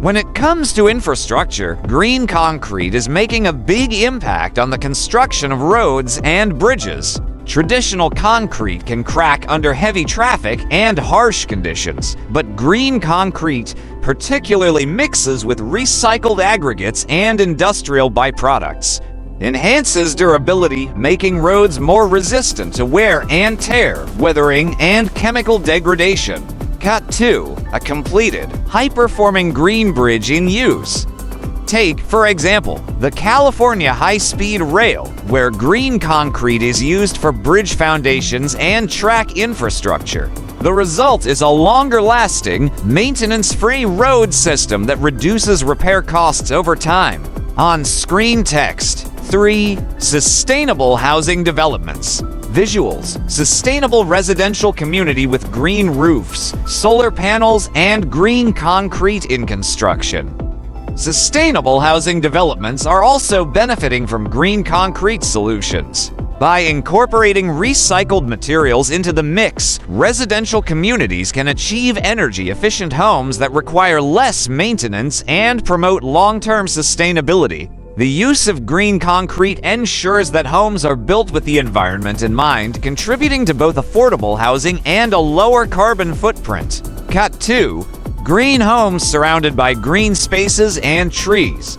When it comes to infrastructure, green concrete is making a big impact on the construction of roads and bridges. Traditional concrete can crack under heavy traffic and harsh conditions, but green concrete particularly mixes with recycled aggregates and industrial byproducts. Enhances durability, making roads more resistant to wear and tear, weathering, and chemical degradation. Cut 2. A completed, high-performing green bridge in use. Take, for example, the California high-speed rail, where green concrete is used for bridge foundations and track infrastructure. The result is a longer-lasting, maintenance-free road system that reduces repair costs over time. On-screen text. 3. Sustainable housing developments. Visuals. Sustainable residential community with green roofs, solar panels, and green concrete in construction. Sustainable housing developments are also benefiting from green concrete solutions. By incorporating recycled materials into the mix, residential communities can achieve energy-efficient homes that require less maintenance and promote long-term sustainability. The use of green concrete ensures that homes are built with the environment in mind, contributing to both affordable housing and a lower carbon footprint. Cut 2. Green homes surrounded by green spaces and trees.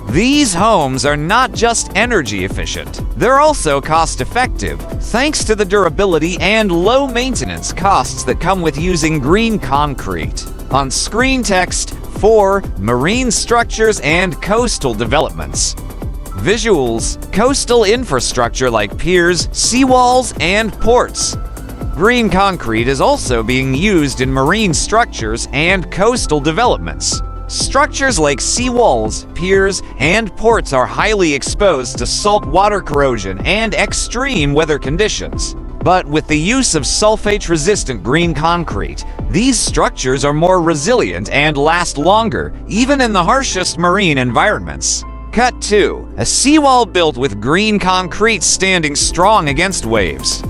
These homes are not just energy efficient, they're also cost-effective, thanks to the durability and low maintenance costs that come with using green concrete. On screen text. 4. Marine structures and coastal developments. Visuals. Coastal infrastructure like piers, seawalls, and ports. Green concrete is also being used in marine structures and coastal developments. Structures like seawalls, piers, and ports are highly exposed to saltwater corrosion and extreme weather conditions. But with the use of sulfate-resistant green concrete, these structures are more resilient and last longer, even in the harshest marine environments. Cut 2. A seawall built with green concrete standing strong against waves.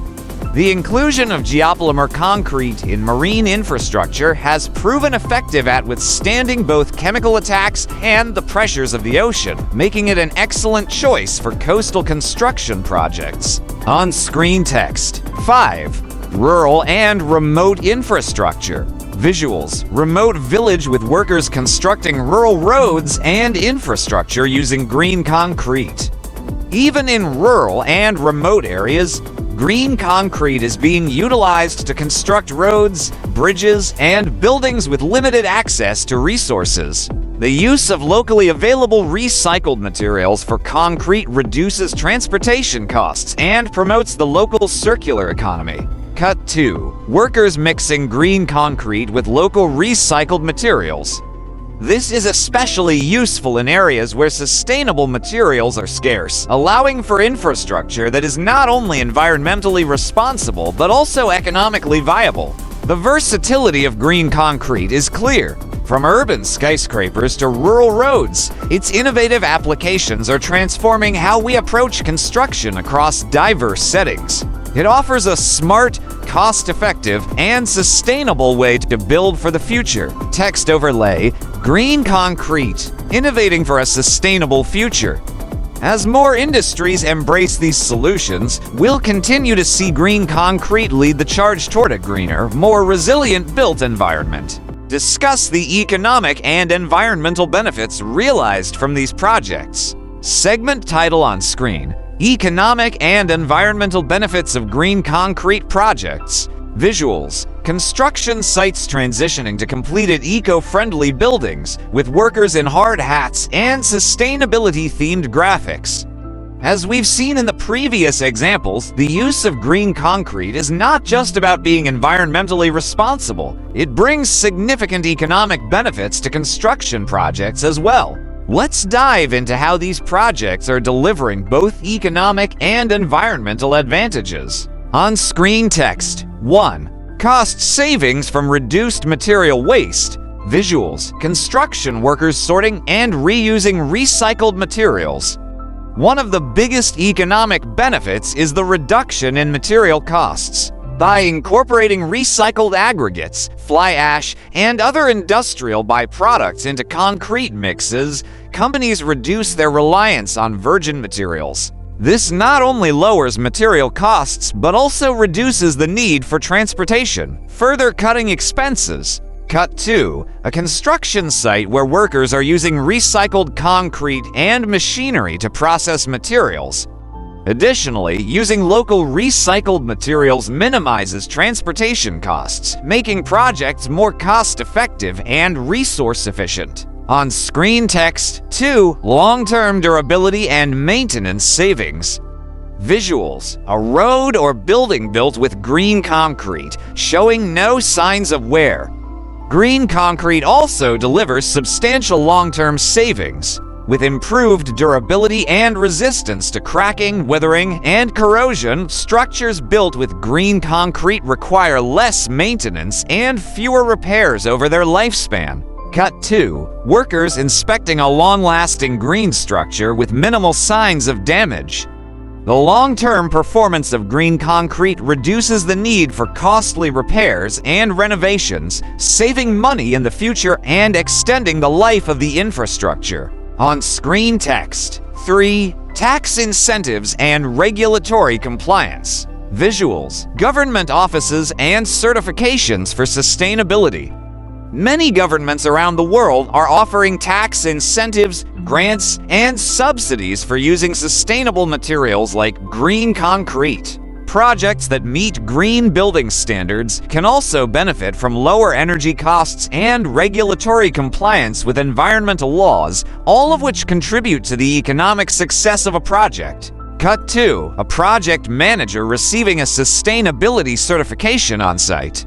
The inclusion of geopolymer concrete in marine infrastructure has proven effective at withstanding both chemical attacks and the pressures of the ocean, making it an excellent choice for coastal construction projects. On-screen text. 5. Rural and remote infrastructure. Visuals. Remote village with workers constructing rural roads and infrastructure using green concrete. Even in rural and remote areas, green concrete is being utilized to construct roads, bridges, and buildings with limited access to resources. The use of locally available recycled materials for concrete reduces transportation costs and promotes the local circular economy. Cut 2. Workers mixing green concrete with local recycled materials. This is especially useful in areas where sustainable materials are scarce, allowing for infrastructure that is not only environmentally responsible but also economically viable. The versatility of green concrete is clear. From urban skyscrapers to rural roads, its innovative applications are transforming how we approach construction across diverse settings. It offers a smart, cost-effective, and sustainable way to build for the future. Text overlay. Green concrete, innovating for a sustainable future. As more industries embrace these solutions, we'll continue to see green concrete lead the charge toward a greener, more resilient built environment. Discuss the economic and environmental benefits realized from these projects. Segment title on screen. Economic and environmental benefits of green concrete projects. Visuals. Construction sites transitioning to completed eco-friendly buildings with workers in hard hats and sustainability-themed graphics. As we've seen in the previous examples, the use of green concrete is not just about being environmentally responsible. It brings significant economic benefits to construction projects as well. Let's dive into how these projects are delivering both economic and environmental advantages. On-screen text. 1. Cost savings from reduced material waste. Visuals: construction workers sorting and reusing recycled materials. One of the biggest economic benefits is the reduction in material costs. By incorporating recycled aggregates, fly ash, and other industrial byproducts into concrete mixes, companies reduce their reliance on virgin materials. This not only lowers material costs, but also reduces the need for transportation, further cutting expenses. Cut 2. A construction site where workers are using recycled concrete and machinery to process materials. Additionally, using local recycled materials minimizes transportation costs, making projects more cost-effective and resource-efficient. On-screen text. 2. Long-term durability and maintenance savings. Visuals: a road or building built with green concrete, showing no signs of wear. Green concrete also delivers substantial long-term savings. With improved durability and resistance to cracking, weathering, and corrosion, structures built with green concrete require less maintenance and fewer repairs over their lifespan. Cut 2. Workers inspecting a long-lasting green structure with minimal signs of damage. The long-term performance of green concrete reduces the need for costly repairs and renovations, saving money in the future and extending the life of the infrastructure. On-screen text. 3. Tax incentives and regulatory compliance. Visuals: government offices and certifications for sustainability. Many governments around the world are offering tax incentives, grants, and subsidies for using sustainable materials like green concrete. Projects that meet green building standards can also benefit from lower energy costs and regulatory compliance with environmental laws, all of which contribute to the economic success of a project. Cut 2. A project manager receiving a sustainability certification on site.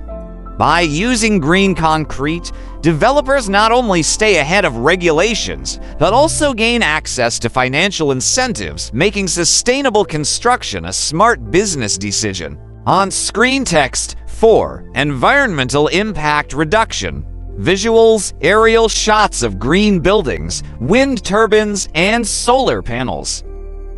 By using green concrete, developers not only stay ahead of regulations, but also gain access to financial incentives, making sustainable construction a smart business decision. On-screen text. 4. Environmental impact reduction. Visuals: aerial shots of green buildings, wind turbines, and solar panels.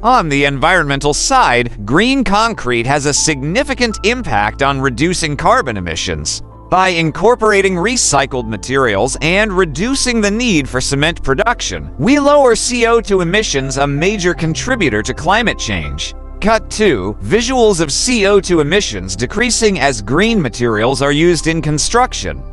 On the environmental side, green concrete has a significant impact on reducing carbon emissions. By incorporating recycled materials and reducing the need for cement production, we lower CO2 emissions, a major contributor to climate change. Cut 2. Visuals of CO2 emissions decreasing as green materials are used in construction.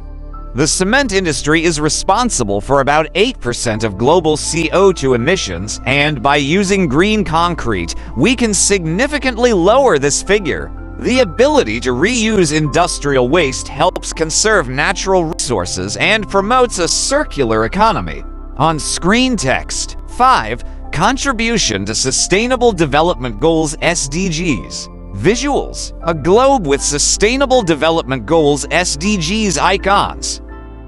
The cement industry is responsible for about 8% of global CO2 emissions, and by using green concrete, we can significantly lower this figure. The ability to reuse industrial waste helps conserve natural resources and promotes a circular economy. On-screen text. 5. Contribution to Sustainable Development Goals (SDGs). Visuals: a globe with Sustainable Development Goals (SDGs) icons.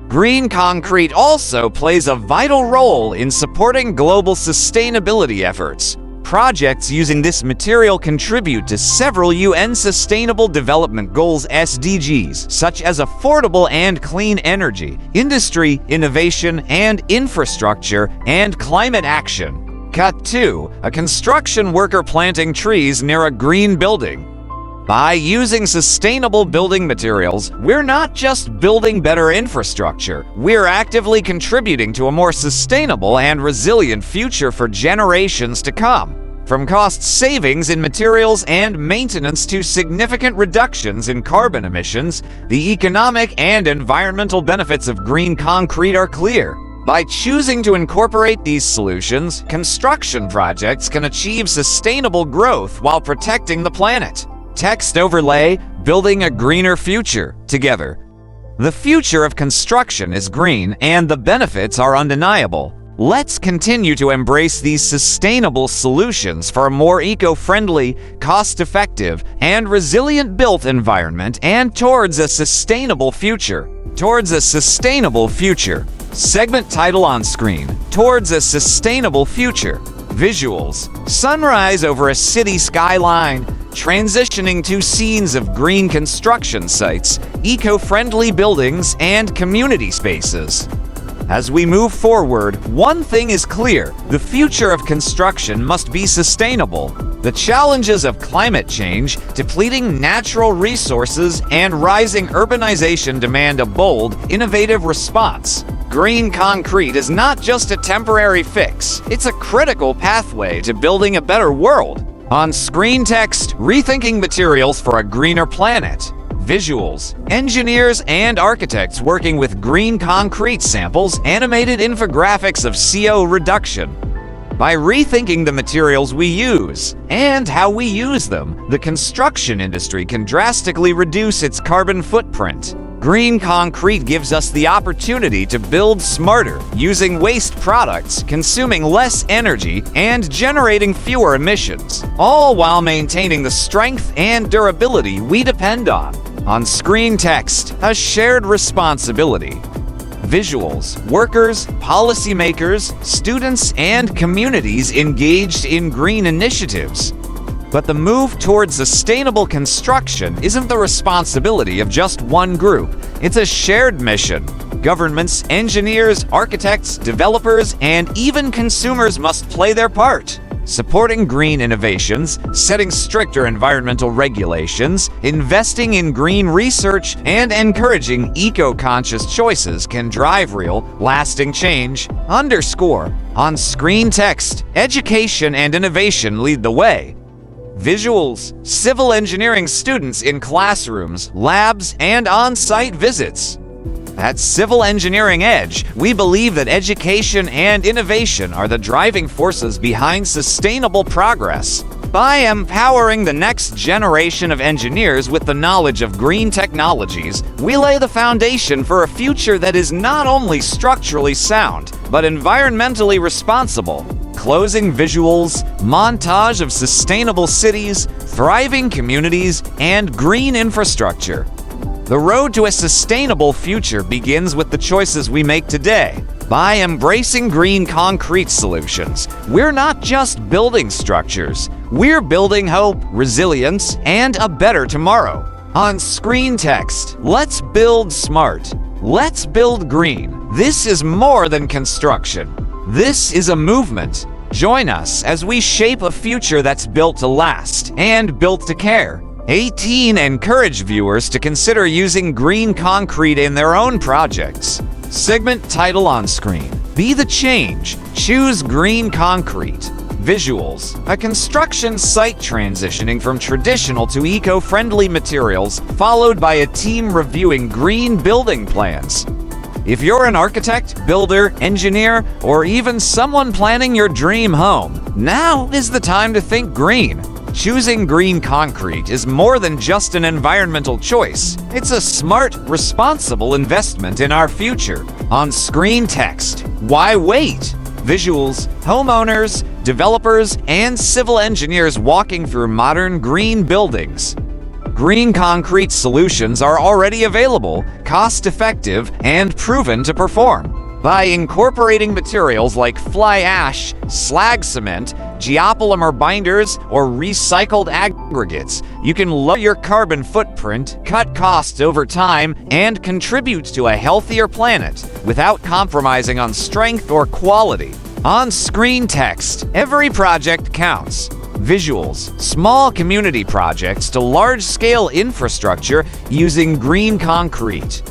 Green concrete also plays a vital role in supporting global sustainability efforts. Projects using this material contribute to several UN Sustainable Development Goals (SDGs), such as affordable and clean energy, industry, innovation and infrastructure, and climate action. Cut 2. A construction worker planting trees near a green building. By using sustainable building materials, we're not just building better infrastructure, we're actively contributing to a more sustainable and resilient future for generations to come. From cost savings in materials and maintenance to significant reductions in carbon emissions, the economic and environmental benefits of green concrete are clear. By choosing to incorporate these solutions, construction projects can achieve sustainable growth while protecting the planet. Text overlay: building a greener future together. The future of construction is green, and the benefits are undeniable. Let's continue to embrace these sustainable solutions for a more eco-friendly, cost-effective, and resilient built environment, and towards a sustainable future. Towards a sustainable future. Segment title on screen: Towards a Sustainable Future. Visuals: sunrise over a city skyline, transitioning to scenes of green construction sites, eco-friendly buildings, and community spaces. As we move forward, one thing is clear: the future of construction must be sustainable. The challenges of climate change, depleting natural resources, and rising urbanization demand a bold, innovative response. Green concrete is not just a temporary fix, it's a critical pathway to building a better world. On screen text, rethinking materials for a greener planet. Visuals, engineers and architects working with green concrete samples, animated infographics of CO reduction. By rethinking the materials we use and how we use them, the construction industry can drastically reduce its carbon footprint. Green concrete gives us the opportunity to build smarter, using waste products, consuming less energy, and generating fewer emissions, all while maintaining the strength and durability we depend on. On screen text, a shared responsibility. Visuals, workers, policymakers, students, and communities engaged in green initiatives. But the move towards sustainable construction isn't the responsibility of just one group. It's a shared mission. Governments, engineers, architects, developers, and even consumers must play their part. Supporting green innovations, setting stricter environmental regulations, investing in green research, and encouraging eco-conscious choices can drive real, lasting change. On screen text, education and innovation lead the way. Visuals, civil engineering students in classrooms, labs, and on-site visits. At Civil Engineering Edge, we believe that education and innovation are the driving forces behind sustainable progress. By empowering the next generation of engineers with the knowledge of green technologies, we lay the foundation for a future that is not only structurally sound, but environmentally responsible. Closing visuals, montage of sustainable cities, thriving communities, and green infrastructure. The road to a sustainable future begins with the choices we make today. By embracing green concrete solutions, we're not just building structures, we're building hope, resilience, and a better tomorrow. On screen text, let's build smart. Let's build green. This is more than construction. This is a movement. Join us as we shape a future that's built to last and built to care. 18 Encourage viewers to consider using green concrete in their own projects. Segment title on screen. Be the change. Choose green concrete. Visuals. A construction site transitioning from traditional to eco-friendly materials, followed by a team reviewing green building plans. If you're an architect, builder, engineer, or even someone planning your dream home, now is the time to think green. Choosing green concrete is more than just an environmental choice. It's a smart, responsible investment in our future. On screen text, why wait? Visuals, homeowners, developers, and civil engineers walking through modern green buildings. Green concrete solutions are already available, cost-effective, and proven to perform. By incorporating materials like fly ash, slag cement, geopolymer binders, or recycled aggregates, you can lower your carbon footprint, cut costs over time, and contribute to a healthier planet without compromising on strength or quality. On screen text, every project counts. Visuals, small community projects to large-scale infrastructure using green concrete.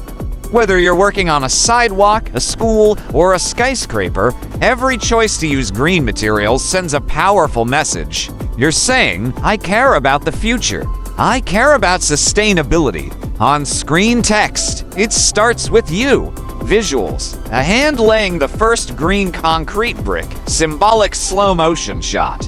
Whether you're working on a sidewalk, a school, or a skyscraper, every choice to use green materials sends a powerful message. You're saying, I care about the future. I care about sustainability. On screen text, it starts with you. Visuals, a hand laying the first green concrete brick, symbolic slow-motion shot.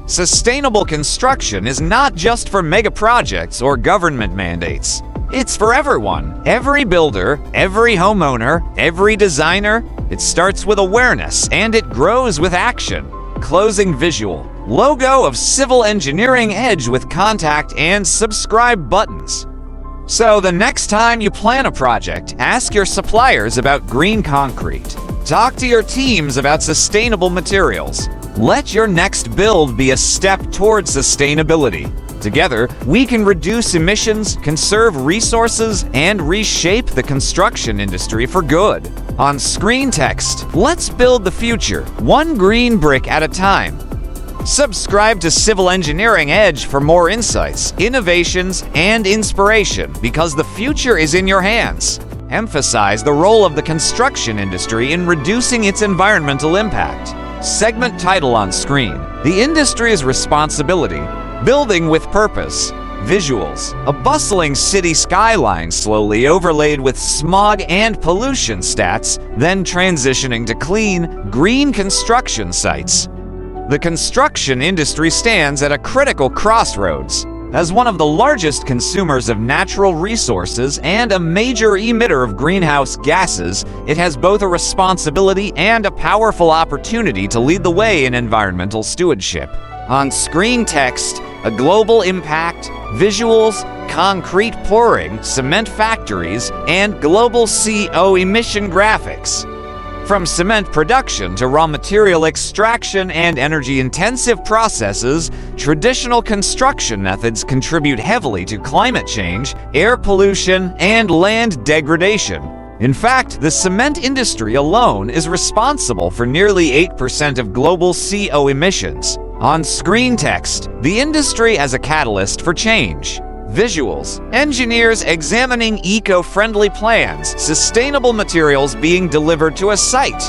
Sustainable construction is not just for mega projects or government mandates. It's for everyone, every builder, every homeowner, every designer. It starts with awareness and it grows with action. Closing visual, logo of Civil Engineering Edge with contact and subscribe buttons. So the next time you plan a project, ask your suppliers about green concrete. Talk to your teams about sustainable materials. Let your next build be a step towards sustainability. Together, we can reduce emissions, conserve resources, and reshape the construction industry for good. On screen text, let's build the future, one green brick at a time. Subscribe to Civil Engineering Edge for more insights, innovations, and inspiration, because the future is in your hands. Emphasize the role of the construction industry in reducing its environmental impact. Segment title on screen: The Industry's Responsibility. Building with Purpose. Visuals: a bustling city skyline slowly overlaid with smog and pollution stats, then transitioning to clean, green construction sites. The construction industry stands at a critical crossroads. As one of the largest consumers of natural resources and a major emitter of greenhouse gases, it has both a responsibility and a powerful opportunity to lead the way in environmental stewardship. On screen text, a global impact, visuals, concrete pouring, cement factories, and global CO emission graphics. From cement production to raw material extraction and energy-intensive processes, traditional construction methods contribute heavily to climate change, air pollution, and land degradation. In fact, the cement industry alone is responsible for nearly 8% of global CO emissions. On screen text, the industry as a catalyst for change. Visuals: engineers examining eco-friendly plans, sustainable materials being delivered to a site.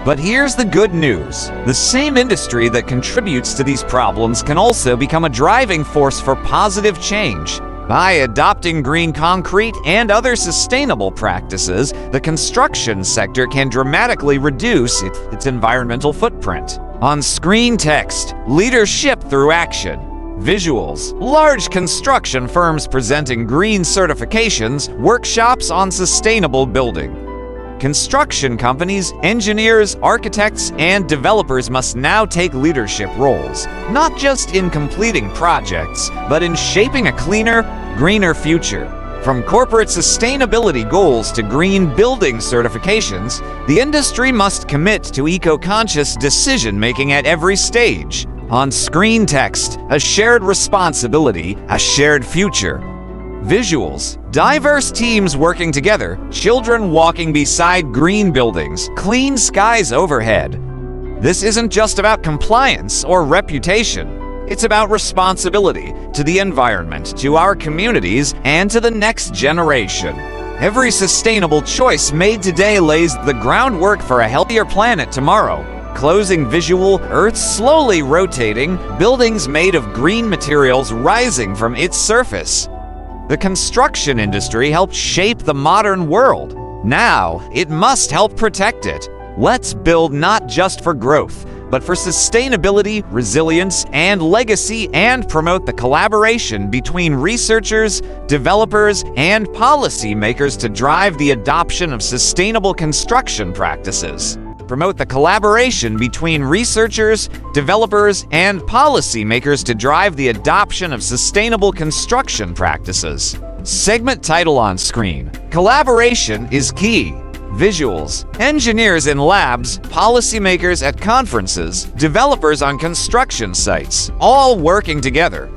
But here's the good news. The same industry that contributes to these problems can also become a driving force for positive change. By adopting green concrete and other sustainable practices, the construction sector can dramatically reduce its environmental footprint. On screen text, leadership through action. Visuals: large construction firms presenting green certifications, workshops on sustainable building. Construction companies, engineers, architects, and developers must now take leadership roles, not just in completing projects, but in shaping a cleaner, greener future. From corporate sustainability goals to green building certifications, the industry must commit to eco-conscious decision-making at every stage. On screen text, a shared responsibility, a shared future. Visuals: diverse teams working together, children walking beside green buildings, clean skies overhead. This isn't just about compliance or reputation. It's about responsibility to the environment, to our communities, and to the next generation. Every sustainable choice made today lays the groundwork for a healthier planet tomorrow. Closing visual: Earth slowly rotating, buildings made of green materials rising from its surface. The construction industry helped shape the modern world. Now, it must help protect it. Let's build not just for growth, but for sustainability, resilience, and legacy, and promote the collaboration between researchers, developers, and policymakers to drive the adoption of sustainable construction practices. Promote the collaboration between researchers, developers, and policymakers to drive the adoption of sustainable construction practices. Segment title on screen: Collaboration is key. Visuals: engineers in labs, policymakers at conferences, developers on construction sites, all working together.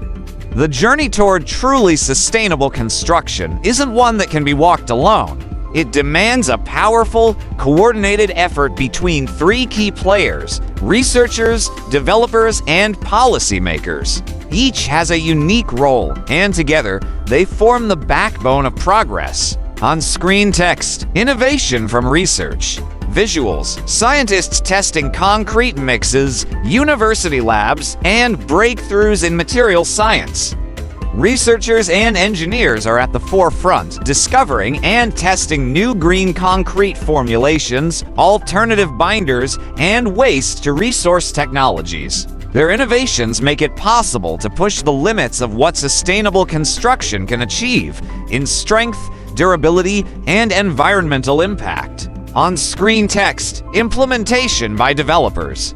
The journey toward truly sustainable construction isn't one that can be walked alone. It demands a powerful, coordinated effort between three key players: researchers, developers, and policymakers. Each has a unique role, and together, they form the backbone of progress. On screen text: innovation from research. Visuals: scientists testing concrete mixes, university labs, and breakthroughs in material science. Researchers and engineers are at the forefront, discovering and testing new green concrete formulations, alternative binders, and waste-to-resource technologies. Their innovations make it possible to push the limits of what sustainable construction can achieve in strength, durability, and environmental impact. On screen text: implementation by developers.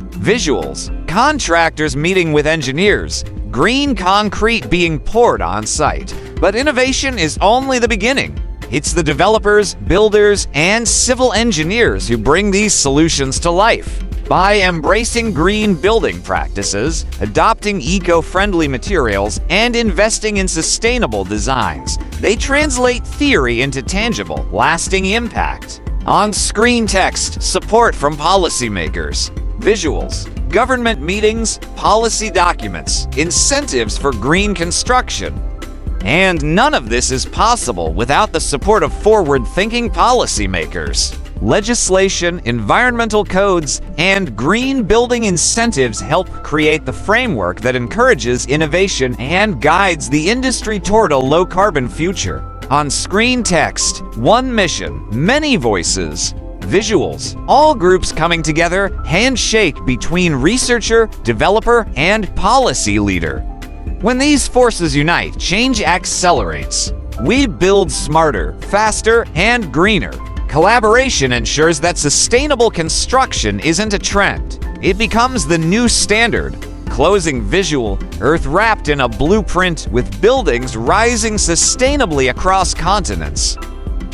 Visuals: contractors meeting with engineers, green concrete being poured on site. But innovation is only the beginning. It's the developers, builders, and civil engineers who bring these solutions to life. By embracing green building practices, adopting eco-friendly materials, and investing in sustainable designs, they translate theory into tangible, lasting impact. On-screen text, support from policymakers. Visuals, government meetings, policy documents, incentives for green construction. And none of this is possible without the support of forward-thinking policymakers. Legislation, environmental codes, and green building incentives help create the framework that encourages innovation and guides the industry toward a low-carbon future. On-screen text, one mission, many voices. Visuals, all groups coming together, handshake between researcher, developer, and policy leader. When these forces unite, change accelerates. We build smarter, faster, and greener. Collaboration ensures that sustainable construction isn't a trend. It becomes the new standard. Closing visual, Earth wrapped in a blueprint with buildings rising sustainably across continents.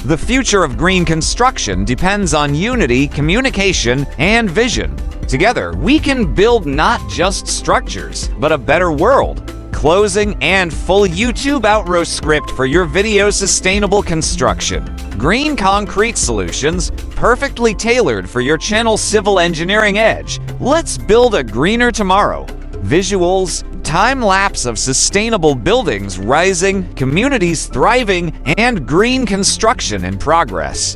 The future of green construction depends on unity, communication, and vision. Together, we can build not just structures, but a better world. Closing and full YouTube outro script for your video sustainable construction. Green concrete solutions, perfectly tailored for your channel Civil Engineering Edge. Let's build a greener tomorrow. Visuals, time-lapse of sustainable buildings rising, communities thriving, and green construction in progress.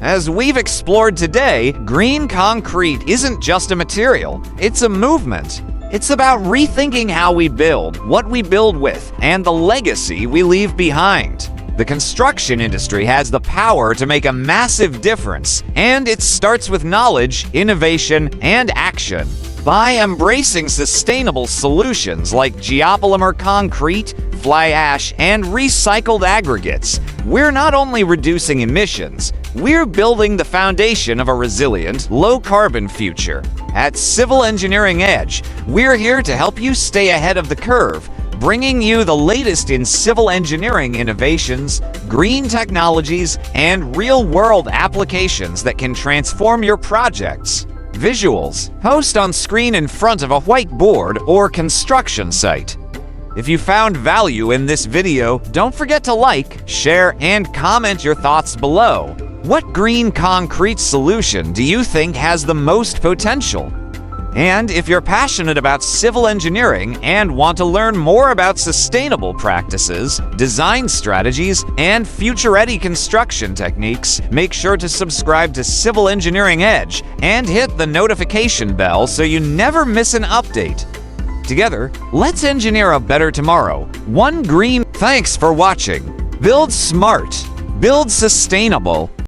As we've explored today, green concrete isn't just a material, it's a movement. It's about rethinking how we build, what we build with, and the legacy we leave behind. The construction industry has the power to make a massive difference, and it starts with knowledge, innovation, and action. By embracing sustainable solutions like geopolymer concrete, fly ash, and recycled aggregates, we're not only reducing emissions, we're building the foundation of a resilient, low-carbon future. At Civil Engineering Edge, we're here to help you stay ahead of the curve, bringing you the latest in civil engineering innovations, green technologies, and real-world applications that can transform your projects. Visuals, post on screen in front of a whiteboard or construction site. If you found value in this video, don't forget to like, share, and comment your thoughts below. What green concrete solution do you think has the most potential? And if you're passionate about civil engineering and want to learn more about sustainable practices, design strategies, and future-ready construction techniques, make sure to subscribe to Civil Engineering Edge and hit the notification bell so you never miss an update. Together, let's engineer a better tomorrow. One green. Thanks for watching. Build smart. Build sustainable.